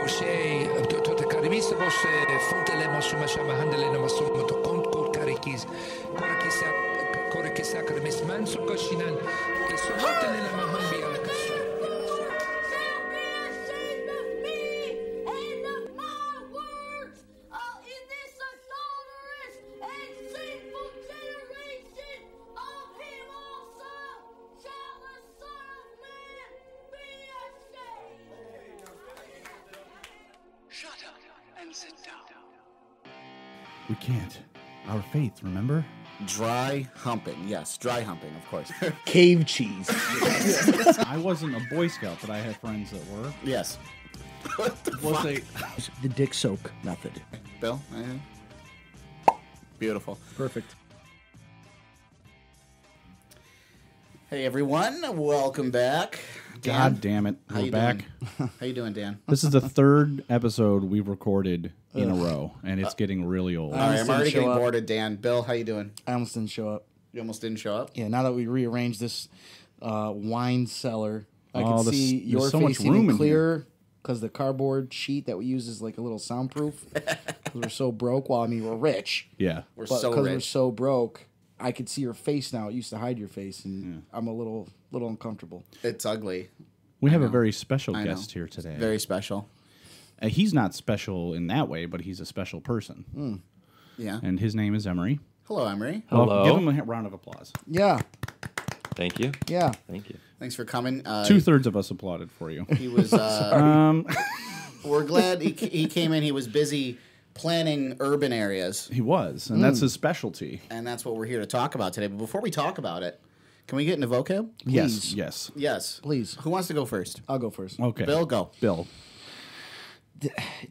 باشه تو کاریمیست باشه فوتله ماشو ماشا هندله نماسو تو کند کور کاریکیز کورکیسا کاریمیست من سو کاشینن ایسو هوتله نماهم بیال کسر We can't. Our faith, remember? Dry humping. Yes, dry humping, of course. Cave cheese. I wasn't a Boy Scout, but I had friends that were. Yes. Was they? The dick soak method. Bill? Beautiful. Perfect. Hey, everyone. Welcome back. Dan, God damn it. how We're you back. doing? How you doing, Dan? This is the third episode we've recorded in a row, and it's getting really old. All right, I'm didn't already show getting up. bored of Dan. Bill, how you doing? I almost didn't show up. You almost didn't show up? Yeah, now that we rearranged this wine cellar, I Oh, can there's- see there's your so much face room even in clearer because the cardboard sheet that we use is like a little soundproof. Because we're so broke. Well, I mean, we're rich. Yeah. We're But so because we're rich. so broke, I could see your face now. It used to hide your face, and I'm a little uncomfortable. It's ugly. We have a very special I know. guest here today. Very special. He's not special in that way, but he's a special person. Yeah. And his name is Emery. Hello, Emery. Well, Hello. give him a round of applause. Yeah, Thank you. yeah. Thank you. Thanks for coming. 2/3 of us applauded for you. He was. We're glad he came in. He was busy planning urban areas, He was, and that's his specialty. and that's what we're here to talk about today. But before we talk about it, can we get into vocab? Yes, Please. yes. Yes. Please. Who wants to go first? I'll go first. Okay. Bill, go. Bill.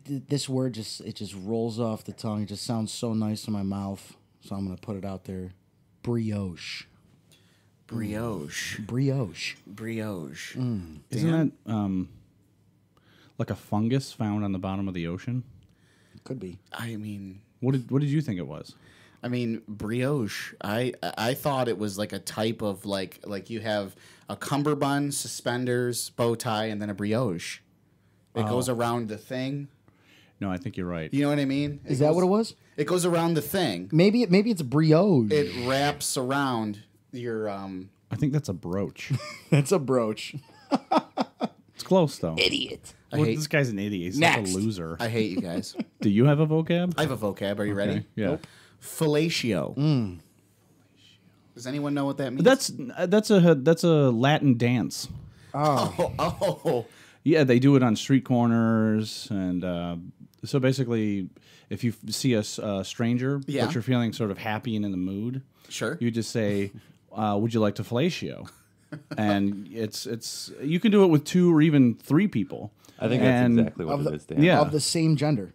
This word just rolls off the tongue. It just sounds so nice in my mouth. So I'm gonna put it out there. Brioche. Brioche. Brioche. Brioche. Isn't that like a fungus found on the bottom of the ocean? Could be. I mean, What did you think it was? brioche. I thought it was like a type of like you have a cummerbund, suspenders, bow tie, and then a brioche. It goes around the thing. No, I think you're right. You know what I mean? Is that what it was? It goes around the thing. Maybe it's brioche. It wraps around your I think that's a brooch. It's a brooch. It's close though. Idiot. Well, hate- this guy's an idiot. He's such Next. a loser. I hate you guys. Do you have a vocab? I have a vocab. Are you ready? Okay, yeah. Fellatio. Does anyone know what that means? That's a Latin dance. oh. Yeah, they do it on street corners, and so basically, if you see a stranger, Yeah. but you're feeling sort of happy and in the mood, Sure. you just say, "Would you like to fellatio?" And it's you can do it with 2 or even 3 people. I think that's And- exactly what it is, Dan. Yeah. Of the same gender.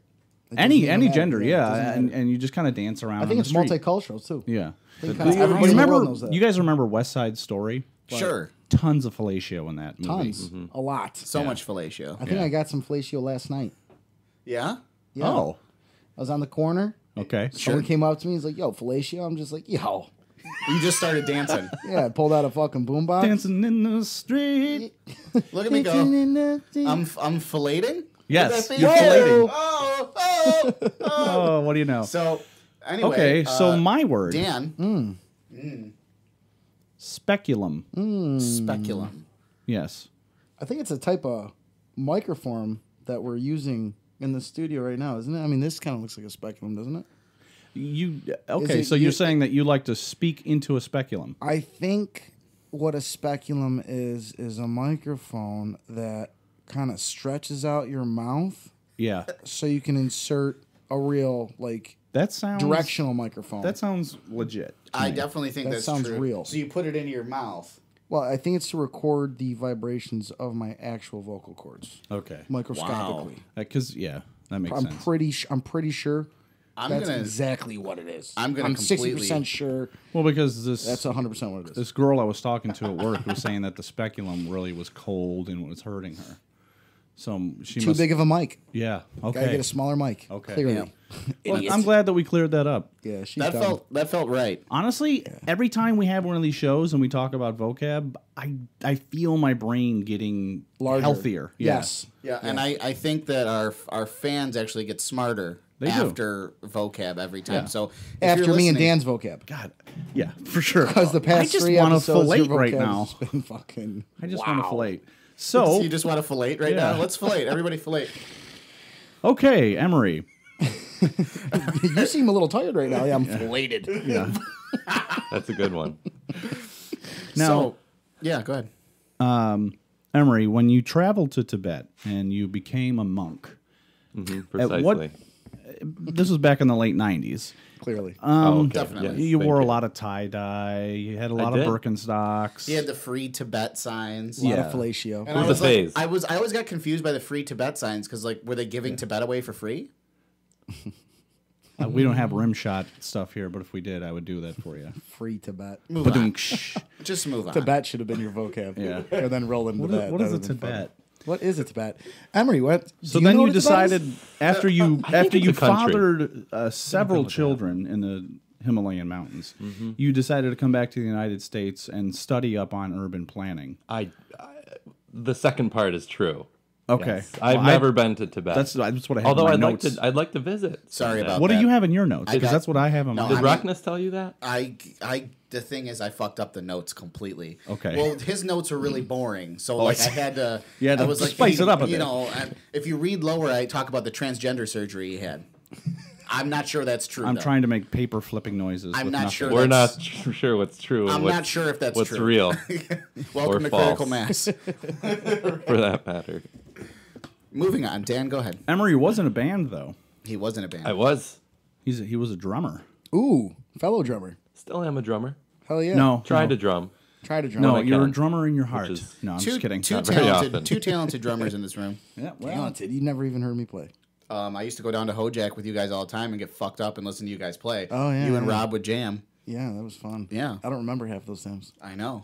It doesn't Any even matter. gender, It yeah, doesn't matter. and you just kind of dance around. I think on it's the street. multicultural too. Yeah. think You kinda everybody in the world knows that. you guys remember West Side Story? Sure. Tons of fellatio in that movie. Tons. A lot. So much fellatio. I think I got some fellatio last night. Yeah? Yeah. Oh, I was on the corner. okay. Someone came up to me. He's like, "Yo, fellatio." I'm just like, "Yo." You just started dancing. Yeah, I pulled out a fucking boombox. Dancing in the street. Look at me go. I'm filleting? Yes, Would that be- you're filleting. Oh. Oh, what do you know? So, anyway. Okay, so my word, Dan. speculum. Speculum. Yes. I think it's a type of microform that we're using in the studio right now, isn't it? I mean, this kind of looks like a speculum, doesn't it? Okay, so you're saying that you like to speak into a speculum. I think what a speculum is a microphone that kind of stretches out your mouth Yeah. so you can insert a real like That sounds directional microphone. That sounds legit. to I me. definitely think That that's sounds true. real. So you put it into your mouth. well, I think it's to record the vibrations of my actual vocal cords Okay. microscopically. Because that makes I'm sense. pretty sure I'm that's gonna. exactly what it is. I'm gonna I'm completely- 60% sure Well, because that's 100% what it is. this girl I was talking to at work was saying that the speculum really was cold and was hurting her. So she Too must. big of a mic. Yeah. Gotta Okay. get a smaller mic. Okay. Clearly. Well, I'm glad that we cleared that up. Yeah, she's That dumb. felt right. Honestly, every time we have one of these shows and we talk about vocab, I feel my brain getting Larger. healthier. Yes. Yeah, and I think that our fans actually get smarter They do. after vocab every time. Yeah. So if After you're me and listening- Dan's vocab. God. Yeah, for sure. Because the past I just 3 want to episodes, fillet your right vocab now. has been fucking. I just want to fillet. So So you just want to fillet right Yeah. now? Let's fillet. Everybody fillet. okay, Emery. You seem a little tired right now. Yeah, I'm filleted. Yeah. That's a good one. Now, So, yeah, go ahead. Emery, when you traveled to Tibet and you became a monk, Precisely. what- this was back in the late '90s. Clearly. Okay. Definitely. You Thank wore a you. lot of tie dye. You had a lot of did. Birkenstocks. He had the free Tibet signs. a lot yeah. of fellatio. And It I was was a like, phase. I always got confused by the free Tibet signs because like were they giving Tibet away for free? We don't have rim shot stuff here, but if we did, I would do that for you. Free Tibet. Move on. Ba-dunk-shh. Just move on. Tibet should have been your vocab. Yeah. And then roll into What that. is, what is That a would've been Tibet? funny. What is a Tibet? Emery, what? So do then know you what a Tibet is? decided after you think it's you a country. fathered several children in the Himalayan mountains, you decided to come back to the United States and study up on urban planning. The second part is true. Okay, Yes. I've Well, never been to Tibet. That's what I have. Although in my I'd notes. I'd like to visit. Sorry someday. about What do that. you have in your notes? I Because got- that's what I have in No, my. Did I mean- Rockness tell you that? The thing is, I fucked up the notes completely. Okay. Well, his notes were really boring, so like I had to. You had I to was like, spice it up a you bit. know, if you read lower, I talk about the transgender surgery he had. I'm not sure that's true. I'm though. trying to make paper flipping noises. I'm with not nothing. sure We're that's- not sure what's true. and I'm what's, not sure if that's what's true. real, Welcome or to Critical false. Mass. for that matter. Moving on, Dan, go ahead. Emery was in a band though. He was in a band. I was. He was a drummer. Ooh, fellow drummer. Still am a drummer. Hell yeah. No, Tried no. to drum. Try to drum. No, I you're a can, drummer in your heart. is- No, I'm two, just kidding. Two Not very talented, often. two talented drummers in this room. Yeah, well, Talented. You never even heard me play. I used to go down to Hojack with you guys all the time and get fucked up and listen to you guys play. Oh, yeah, You and yeah. Rob would jam. Yeah, that was fun. Yeah. I don't remember half those times. I know.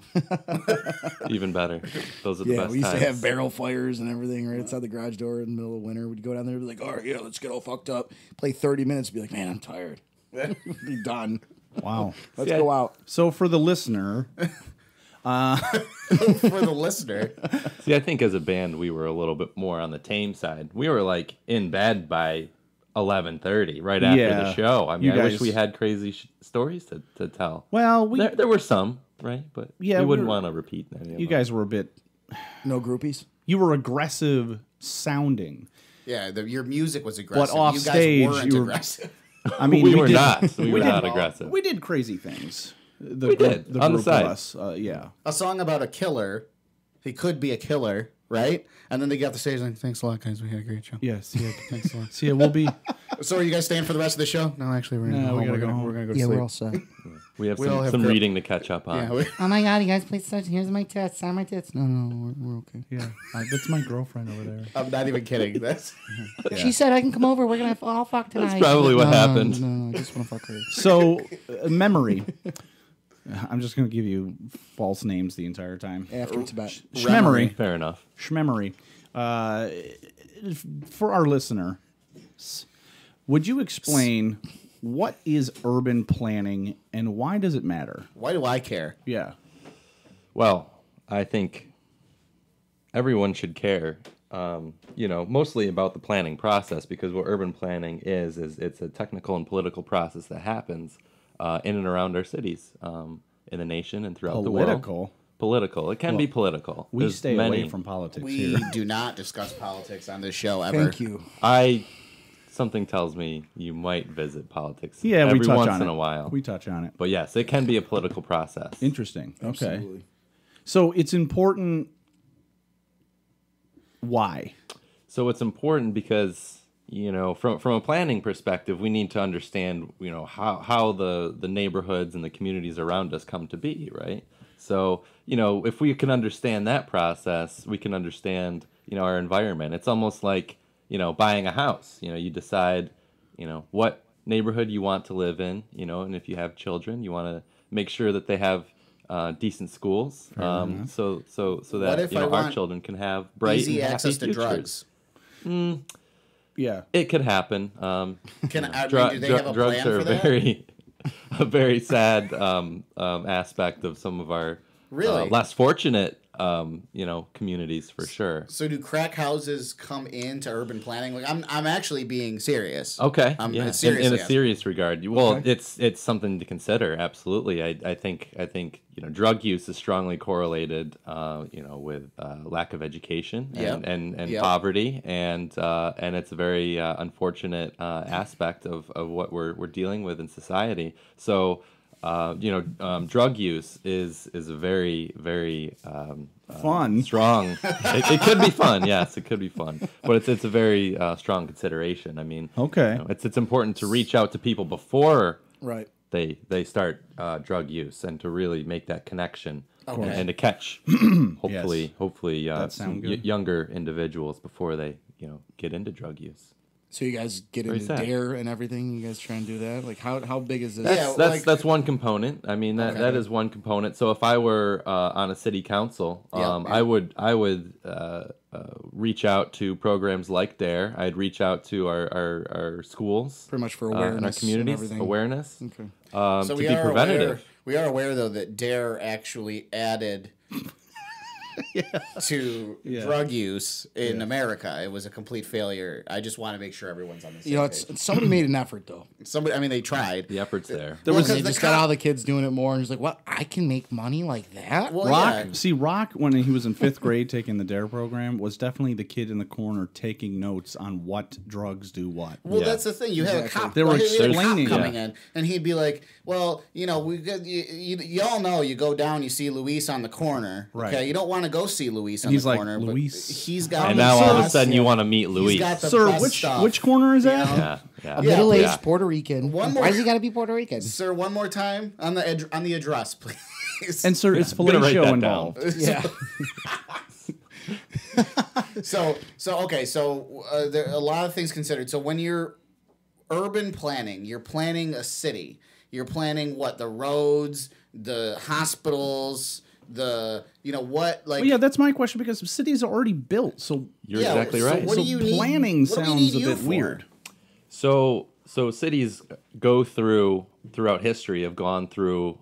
Even better. Those are the Yeah, best we used times. to have barrel fires and everything right outside the garage door in the middle of winter. We'd go down there and be like, all right, yeah, let's get all fucked up. Play 30 minutes, be like, man, I'm tired. Be done. wow. Let's Yeah. go out. So for the listener, For the listener. See, I think as a band, we were a little bit more on the tame side. We were like in bed by 11:30, right after Yeah. the show. I mean, You I wish guys- we had crazy stories to tell. well, There were some, right? But Yeah, we wouldn't we're- want to repeat any of you them. guys were a bit. No groupies? You were aggressive sounding. Yeah, your music was aggressive. off you guys stage, weren't you were- aggressive. I mean, we were did- not. We were did- not aggressive. We did crazy things. The We group- did, the on the group of side. us, yeah. A song about a killer. He could be a killer, right? And then they got the stage like, thanks a lot, guys. We had a great show. Yes. Yeah. Thanks a lot. See, we'll be. So are you guys staying for the rest of the show? No, actually, we're gonna No, go we home. gotta We're go gonna, home. we're gonna go to Yeah, sleep. we're all set. We have We all have some grip. reading to catch up on. Yeah, Oh my god, you guys play such. Here's my tits. Sign my tits. No, we're okay. Yeah. That's my girlfriend over there. I'm not even kidding. That's She said I can come over. We're gonna all fuck tonight. That's probably what happened. No, I just want to fuck her. So, memory. I'm just going to give you false names the entire time. After Tibet. Schmemory. Fair enough. Schmemory. For our listener, would you explain what is urban planning and why does it matter? why do I care? Yeah. Well, I think everyone should care, mostly about the planning process, because what urban planning is it's a technical and political process that happens in and around our cities, in the nation and throughout the world. Political. Political. It can be political. We There's stay many. away from politics We here. do not discuss politics on this show ever. Thank you. Something tells me you might visit politics. Yeah, every we touch once on in it. a while. We touch on it. But yes, it can be a political process. Interesting. Okay. Absolutely. So it's important. Why? So it's important because, from a planning perspective, we need to understand, how the neighborhoods and the communities around us come to be, right? So, if we can understand that process, we can understand, our environment. It's almost like, buying a house. You decide, what neighborhood you want to live in, and if you have children, you want to make sure that they have decent schools, so What that if I our want children can have bright Easy and access happy to futures. drugs. Yeah. It could happen. Can I mean, do they have a drugs plan are for that? a very sad aspect of some of our Really? less fortunate communities for sure. So do crack houses come into urban planning? Like I'm actually being serious. Okay, I'm yeah. seriously In a asking. serious regard. Well, it's something to consider. Absolutely. I think drug use is strongly correlated, with lack of education and Yep. poverty, and it's a very unfortunate aspect of what we're dealing with in society. So. Drug use is a very, very Fun. strong. It could be fun, yes, it could be fun, but it's a very strong consideration. I mean, Okay. it's important to reach out to people before Right. they start drug use and to really make that connection and to catch hopefully That some sound good. younger individuals before they get into drug use. So you guys get Very into sad. DARE and everything. You guys try and do that. Like how big is this? That's one component. I mean that is one component. So if I were on a city council, I would reach out to programs like DARE. I'd reach out to our schools, Pretty much for and our awareness and communities, everything. awareness, Okay. So to we be are preventative. aware. We are aware though that DARE actually added to drug use in America. It was a complete failure. I just want to make sure everyone's on the same You know, page. somebody made an effort though. Somebody. I mean, they tried. The effort's there. Well, 'cause They the just got cop- all the kids doing it more, and just like, what? I can make money like that? Well, Rock, yeah. see, Rock, when he was in 5th grade taking the DARE program, was definitely the kid in the corner taking notes on what drugs do what. Well, Yeah. that's the thing. You have a cop. They were he had a cop explaining, coming in, and he'd be like, "Well, you all know. You go down, you see Luis on the corner. Right. Okay, you don't want to go see Luis on he's the like, corner. "Luis." But he's got. And the now all of a sauce. sudden you want to meet He's Luis. got the Sir, best stuff. which corner is You that? know? Yeah. Middle-aged Yeah. Puerto Rican. One more- Why does he got to be Puerto Rican? Sir, one more time on the address, please. And sir, it's gonna write fellatio that involved. Yeah. So there are a lot of things considered. So when you're urban planning, you're planning a city. You're planning what? The roads, the hospitals, what like. Well, yeah, that's my question because cities are already built. So You're Yeah, exactly so right. what do so you need- planning what do we sounds need a you bit for? weird. So cities throughout history have gone through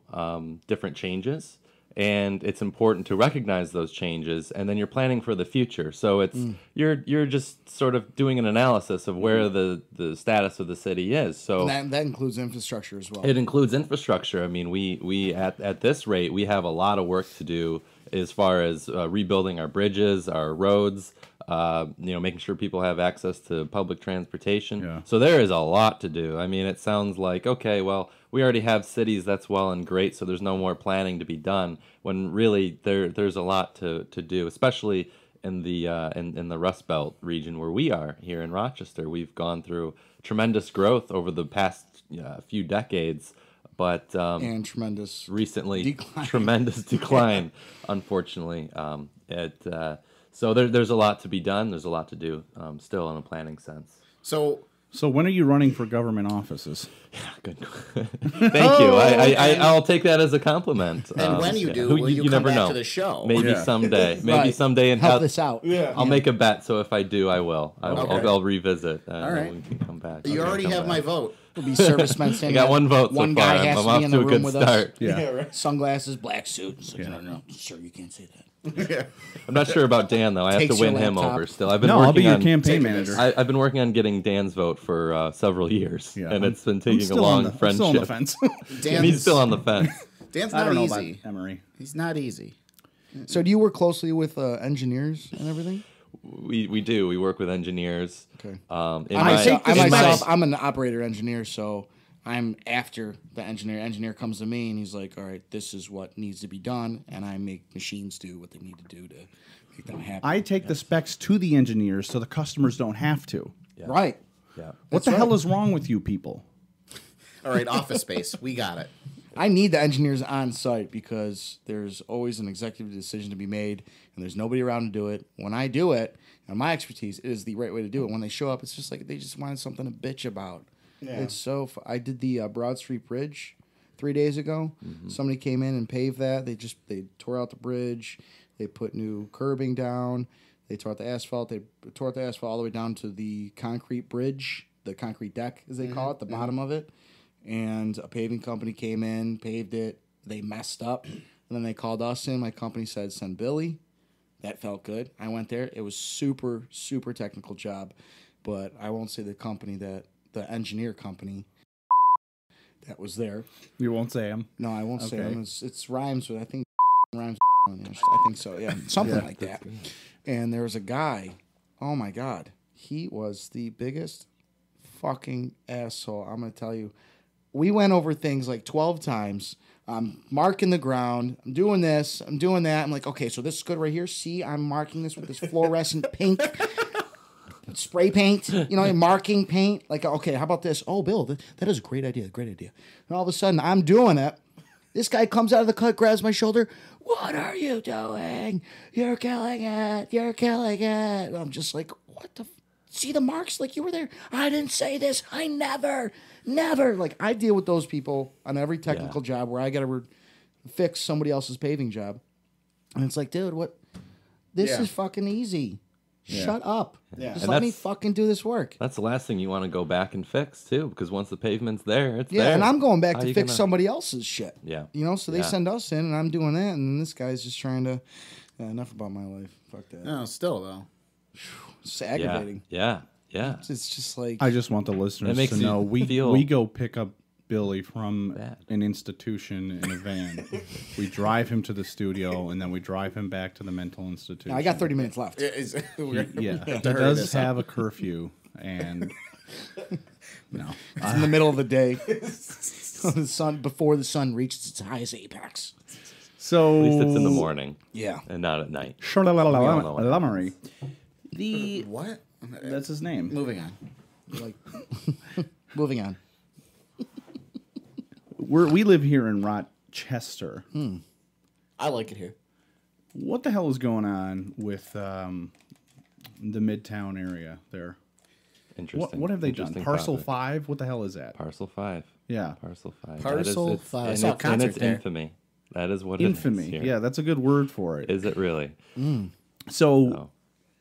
different changes, and it's important to recognize those changes, and then you're planning for the future. So it's you're just sort of doing an analysis of where the status of the city is. So And that includes infrastructure as well. it includes infrastructure. I mean, we at this rate we have a lot of work to do as far as rebuilding our bridges, our roads. Making sure people have access to public transportation. Yeah. So there is a lot to do. I mean, it sounds like, okay, well, we already have cities, that's well and great, so there's no more planning to be done, when really there's a lot to do, especially in the Rust Belt region where we are here in Rochester. We've gone through tremendous growth over the past few decades, but and tremendous. recently decline. tremendous decline, unfortunately. So there's a lot to be done. There's a lot to do still in a planning sense. So So when are you running for government offices? Good. Thank you. I'll take that as a compliment. And when you do, who- will you come never back know. to the show? Maybe Yeah. someday. Maybe Right. someday. And Help this out. I'll make a bet. So if I do, I will. Okay. I'll revisit. All and right. then we can come back. you Okay, already come have my back. vote. Will be servicemen I standing. got there. one vote so One far. guy has I'm to off be in to the a room good with start. us. Yeah. Sunglasses, black suit. It's like, no, sir, you can't say that. I'm not sure about Dan though. I have Takes to win your him laptop. over still. I've been No, working I'll be your on campaign taking this. manager. I've been working on getting Dan's vote for several years, Yeah, and I'm- it's been I'm taking a still long on the, friendship. I'm still on the fence. And he's still on the fence. Dan's I not don't know easy. about Emery. He's not easy. So do you work closely with engineers and everything? We do. We work with engineers. Okay. In I my- myself, I'm an operator engineer, so I'm after the engineer. Engineer comes to me and he's like, all right, this is what needs to be done. And I make machines do what they need to do to make them happy. I take the specs to the engineers so the customers don't have to. Right. Yeah. What the hell is wrong with you people? All right, Office Space. We got it. I need the engineers on site because there's always an executive decision to be made and there's nobody around to do it. When I do it, and my expertise, it is the right way to do it. When they show up, it's just like they just wanted something to bitch about. Yeah. It's so I did the Broad Street Bridge 3 days ago. Somebody came in and paved that. They tore out the bridge. They put new curbing down. They tore out the asphalt. They tore out the asphalt all the way down to the concrete bridge, the concrete deck, as they call it, the bottom of it. And a paving company came in, paved it. They messed up. And then they called us in. My company said, send Billy. That felt good. I went there. It was super, super technical job. But I won't say the engineer company that was there. You won't say him. No, I won't say Okay. them. It's rhymes with, I think, rhymes. I think so, yeah. Something like that. And there was a guy, oh my God, he was the biggest fucking asshole. I'm going to tell you. We went over things like 12 times. I'm marking the ground. I'm doing this. I'm doing that. I'm like, okay, so this is good right here. See, I'm marking this with this fluorescent pink spray paint, marking paint. Like, okay, how about this? Oh, Bill, that is a great idea. Great idea. And all of a sudden, I'm doing it. This guy comes out of the cut, grabs my shoulder. What are you doing? You're killing it. You're killing it. And I'm just like, what the? See the marks like you were there? I didn't say this. I never. Like, I deal with those people on every technical job where I got to fix somebody else's paving job. And it's like, dude, what? This is fucking easy. Shut up. Yeah. Just And let me that's- fucking do this work. That's the last thing you want to go back and fix too, because once the pavement's there, it's Yeah, there. and I'm going back How to you fix gonna- somebody else's shit. Yeah. So they Yeah. send us in, and I'm doing that, and this guy's just trying to. Enough about my life. Fuck that. No, still though. It's aggravating. Yeah. It's just like. I just want the listeners makes to you know we feel go pick up Billy from bad. an institution in a van. We drive him to the studio, and then we drive him back to the mental institution. I got 30 minutes left. Yeah, he does have a curfew, and no. It's in the middle of the day. The sun before the sun reaches its highest apex. So At least it's in the morning Yeah. and not at night. Lummery. The What? that's his name. Moving on. Like, moving on. We live here in Rochester. I like it here. What the hell is going on with the Midtown area there? Interesting. What have they done? Interesting Parcel topic. 5? What the hell is that? Parcel 5. Yeah. Parcel 5. Parcel That is, 5. I And saw a it's, and concert it's there. infamy. That is what Infamy. it is here. Yeah, that's a good word for it. Is it really? So, Oh.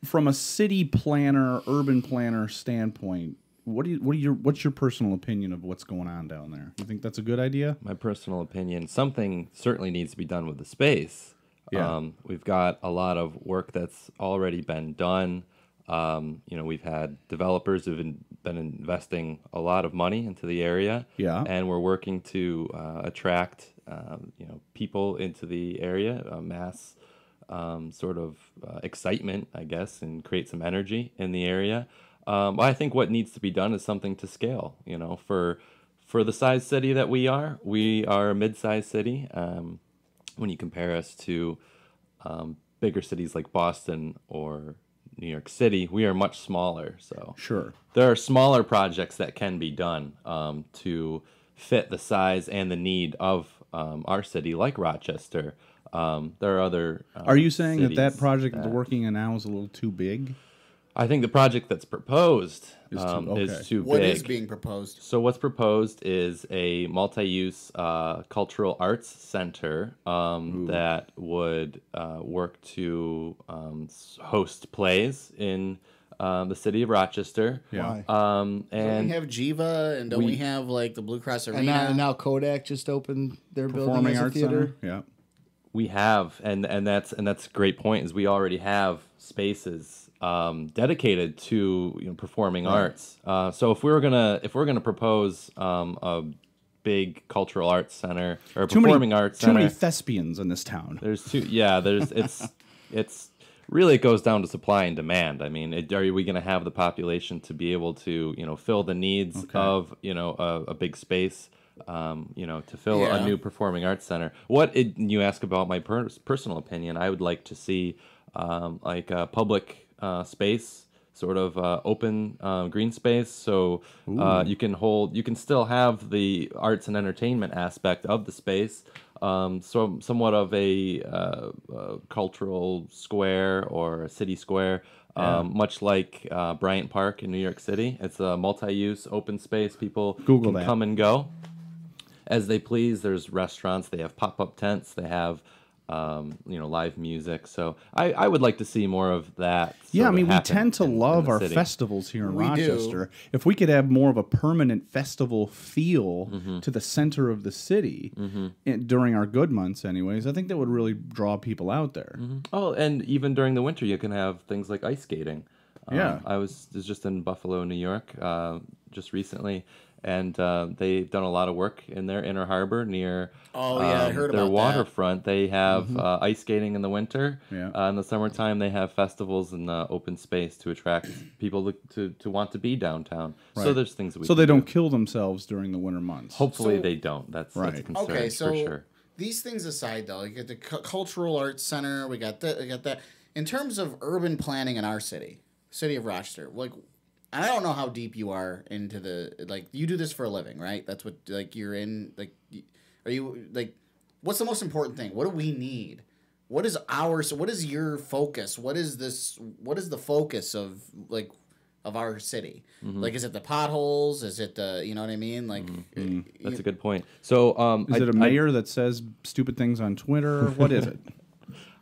from a city planner, urban planner standpoint, what's your personal opinion of what's going on down there? You think that's a good idea? My personal opinion, something certainly needs to be done with the space. Yeah. We've got a lot of work that's already been done. We've had developers who've been investing a lot of money into the area. Yeah. And we're working to attract, people into the area, mass sort of excitement, I guess, and create some energy in the area. I think what needs to be done is something to scale. For the size city that we are a mid-sized city. When you compare us to bigger cities like Boston or New York City, we are much smaller. So Sure. there are smaller projects that can be done to fit the size and the need of our city, like Rochester. There are other. Are you saying that cities project that they're working on now is a little too big? I think the project that's proposed Is too- okay. is too What big. is being proposed? So what's proposed is a multi-use cultural arts center that would work to host plays in the city of Rochester. Yeah. Don't And we have Jiva and don't we have like the Blue Cross Arena? And now Kodak just opened their building Performing as a Arts theater. Center? Yeah. we have, and that's a great point. Is we already have spaces dedicated to performing arts. So if we're gonna propose a big cultural arts center or a performing arts Too center, many thespians in this town. there's two. Yeah, it's really it goes down to supply and demand. I mean, are we going to have the population to be able to fill the needs of a big space? To fill a new performing arts center. You ask about my personal opinion, I would like to see like a public space, sort of open green space, so you can still have the arts and entertainment aspect of the space, so somewhat of a cultural square or a city square. Much like Bryant Park in New York City. It's a multi-use open space. People Google can that. come and go. as they please. There's restaurants, they have pop-up tents, they have live music. So I would like to see more of that. Yeah, I sort of mean, we happen tend to in love the our city. festivals here in We do. Rochester. If we could have more of a permanent festival feel to the center of the city during our good months, anyways, I think that would really draw people out there. Oh, and even during the winter, you can have things like ice skating. Yeah. I was just in Buffalo, New York, just recently, and they've done a lot of work in their Inner Harbor near I heard their about that. waterfront. They have ice skating in the winter. Yeah. In the summertime, they have festivals in the open space to attract people to want to be downtown. So Right. there's things that we So can they do. don't kill themselves during the winter months. Hopefully So- they don't. That's a Right. concern Okay, so for sure. these things aside, though, you get the cultural arts center. We got that. In terms of urban planning in our city of Rochester, like, I don't know how deep you are into you do this for a living, right? That's what you're in. Are you what's the most important thing? What do we need? What is your focus? What is the focus of our city? Is it the potholes? Is it the, you know what I mean? That's a good point. So Is it a mayor that says stupid things on Twitter? What is it?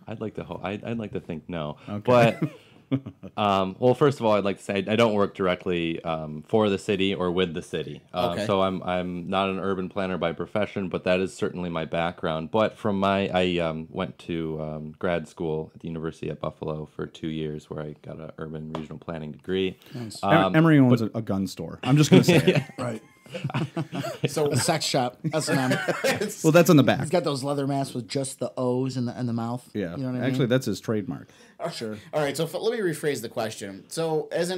I'd like to I'd like to think no. Okay. But well, first of all, I'd like to say I don't work directly for the city or with the city. Okay. So I'm not an urban planner by profession, but that is certainly my background. But from I went to grad school at the University at Buffalo for 2 years, where I got an urban regional planning degree. Emory owns a gun store. I'm just going to say it. Right. So A sex shop. S&M. Well, that's on the back. He's got those leather masks with just the O's in the mouth. Yeah. You know what I Actually, mean? that's his trademark. Sure. all right, so let me rephrase the question. So, as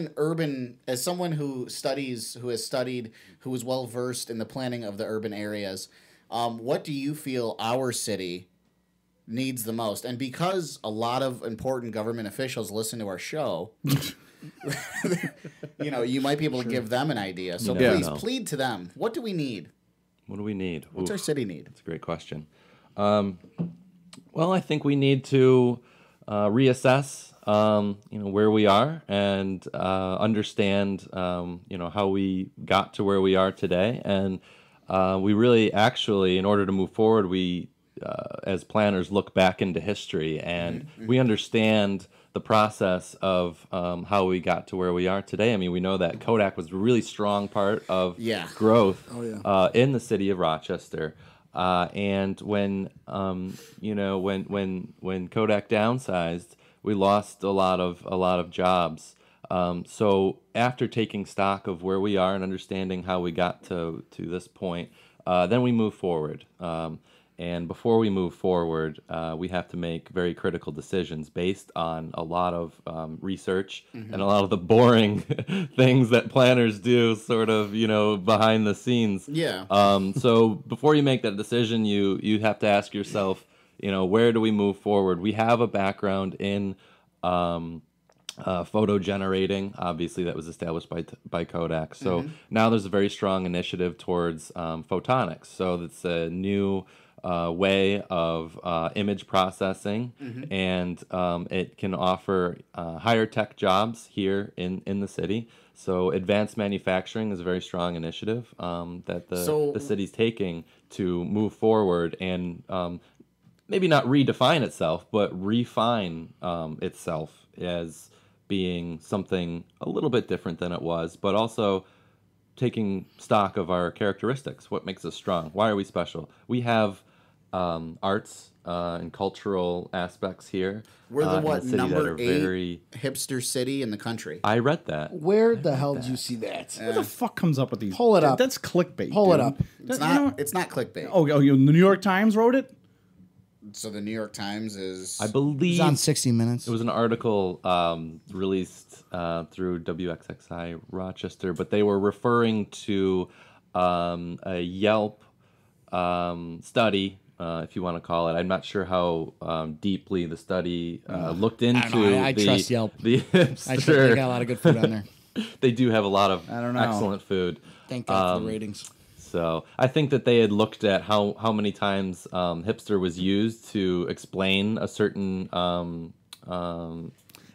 someone who has studied, who is well versed in the planning of the urban areas, what do you feel our city needs the most? And because a lot of important government officials listen to our show, you might be able to give them an idea. So never please know. plead to them. What do we need? What do we need? What's our Oof. city need? That's a great question. Well, I think we need to reassess, where we are and understand, how we got to where we are today. And we really, actually, in order to move forward, we, as planners, look back into history and we understand the process of how we got to where we are today. I mean, we know that Kodak was a really strong part of growth in the city of Rochester. And when when Kodak downsized, we lost a lot of jobs. So after taking stock of where we are and understanding how we got to this point, then we move forward. And before we move forward, we have to make very critical decisions based on a lot of research and a lot of the boring things that planners do, sort of, behind the scenes. Yeah. So before you make that decision, you have to ask yourself, where do we move forward? We have a background in photo generating. Obviously, that was established by Kodak. So now there's a very strong initiative towards photonics. So that's a new way of image processing, and it can offer higher tech jobs here in the city. So advanced manufacturing is a very strong initiative that the city's taking to move forward and maybe not redefine itself, but refine itself as being something a little bit different than it was, but also taking stock of our characteristics. What makes us strong? Why are we special? We have arts and cultural aspects here. We're the in what, city that number are 8 very... hipster city in the country. I read that. Where the hell did you see that? Who the fuck comes up with these? Pull it up. That's clickbait. Pull it dude. up. It's You not. know- It's not clickbait. Oh, the New York Times wrote it? So the New York Times is. I believe It's on 60 Minutes. it was an article released through WXXI Rochester, but they were referring to a Yelp study, if you want to call it. I'm not sure how deeply the study looked into. I trust Yelp. The I think they got a lot of good food on there. They do have a lot of I don't know. excellent food. Thank God for the ratings. So I think that they had looked at how many times hipster was used to explain a certain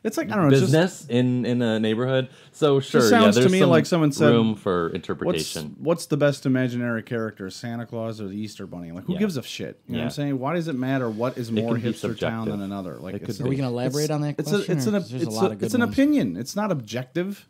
It's like I don't know. It's just, business in a neighborhood. So sure, sounds to there's me some like someone said, room for what's interpretation. what's the best imaginary character, Santa Claus or the Easter Bunny? Like, who Yeah. gives a shit? You know what Yeah. I'm saying? Why does it matter what is more can be hipster town than subjective. another? Like, It could it's, be. Are we going to elaborate on that it's question? a, or- 'cause there's a lot of good it's an ones. opinion. It's not objective.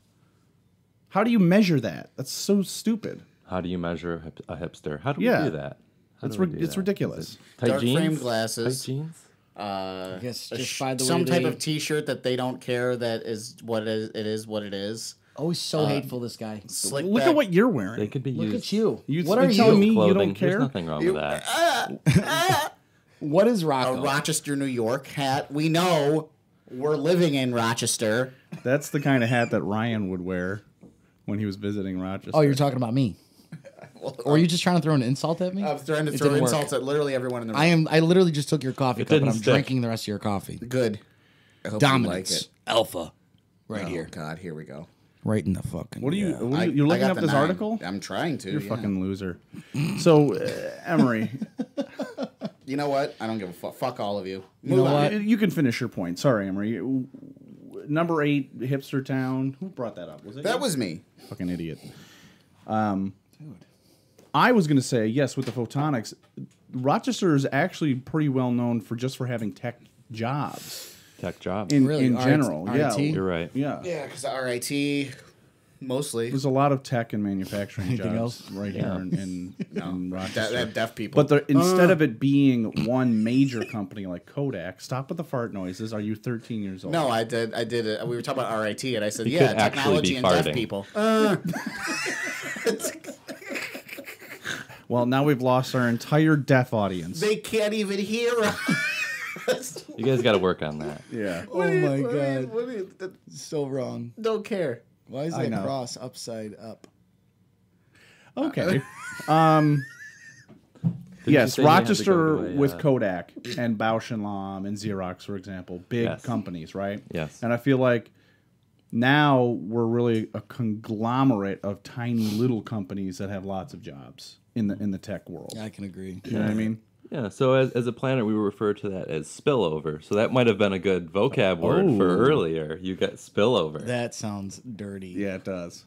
How do you measure that? That's so stupid. How do you measure a hipster? How do we Yeah. do that? How It's do we do it's that? ridiculous. Is it tight Dark jeans? frame glasses. Tight jeans? I guess just by the way Some type they- of T-shirt that they don't care that is what it is. It is what it is. Oh, he's so hateful, this guy. Slick Look back. at what you're wearing. They could be Look used. at you. You- What you're are telling you? me you Clothing. don't care? There's nothing wrong with that. What is A Rocco? Rochester, New York hat. We know we're living in Rochester. That's the kind of hat that Ryan would wear when he was visiting Rochester. Oh, you're talking about me. Or are you just trying to throw an insult at me? I was trying to It throw didn't work. insults at literally everyone in the room. I literally just took your coffee cup and didn't I'm stick. drinking the rest of your coffee. Good. I hope Dominance. You like it. Alpha. Right Oh, here. God, here we go. Right in the fucking. What are you? yeah. What are you you're I looking got up the this 9. article? I'm trying to. You're a yeah. fucking loser. So, Emery, You know what? I don't give a fuck. Fuck all of you. You know Move on. what? you can finish your point. Sorry, Emery. Number 8, hipster town. Who brought that up? Was it That you? was me. Fucking idiot. I was going to say yes with the photonics. Rochester is actually pretty well known for having tech jobs Tech jobs. in Really? general. RIT? Yeah, You're right. yeah. Yeah, because RIT mostly. There's a lot of tech and manufacturing Anything jobs else? right here in Rochester. That deaf people. But instead of it being one major company like Kodak, stop with the fart noises. Are you 13 years old? No, I did. We were talking about RIT, and I said, He yeah, could actually technology be and deaf farting. people. Well, now we've lost our entire deaf audience. They can't even hear us. You guys got to work on that. Yeah. Oh my god. What do you, So wrong. don't care. Why is I that know. cross upside up? Okay. Didn't you Yes, say you had to Rochester go to a, with Kodak and Bausch and Lomb and Xerox, for example, big Yes. companies, right? Yes. And I feel like now we're really a conglomerate of tiny little companies that have lots of jobs in the tech world. I can agree. You know what I mean? Yeah, so as a planner, we would refer to that as spillover. So that might have been a good vocab word for Oh. earlier. You got spillover. That sounds dirty. Yeah, it does.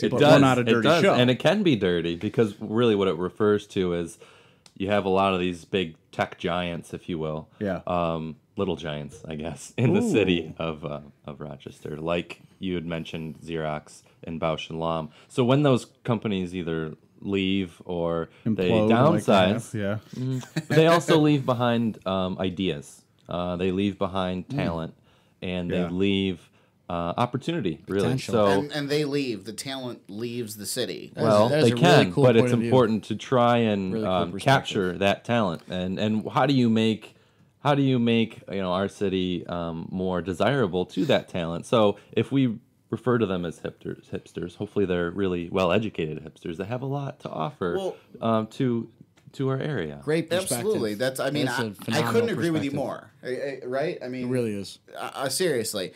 It But does. we're not a It dirty does, show. and it can be dirty because really what it refers to is you have a lot of these big tech giants, if you will. Yeah. Little giants, I guess, in the city of Rochester, like you had mentioned, Xerox and Bausch and Lomb. So when those companies either leave or they Implode like downsize, that, yeah. they also leave behind ideas. They leave behind talent, and Yeah. they leave opportunity. Really, Potential. so. And they leave. The talent leaves the city. Well, that is they a can, really cool but point it's of view. important to try and Really cool perspective. capture that talent. And how do you make our city more desirable to that talent? So if we refer to them as hipsters, hopefully they're really well educated hipsters that have a lot to offer to our area. Great perspective. Absolutely. That's. I mean, That's a I phenomenal couldn't agree with you perspective. more. Right? I mean, It really is. Seriously,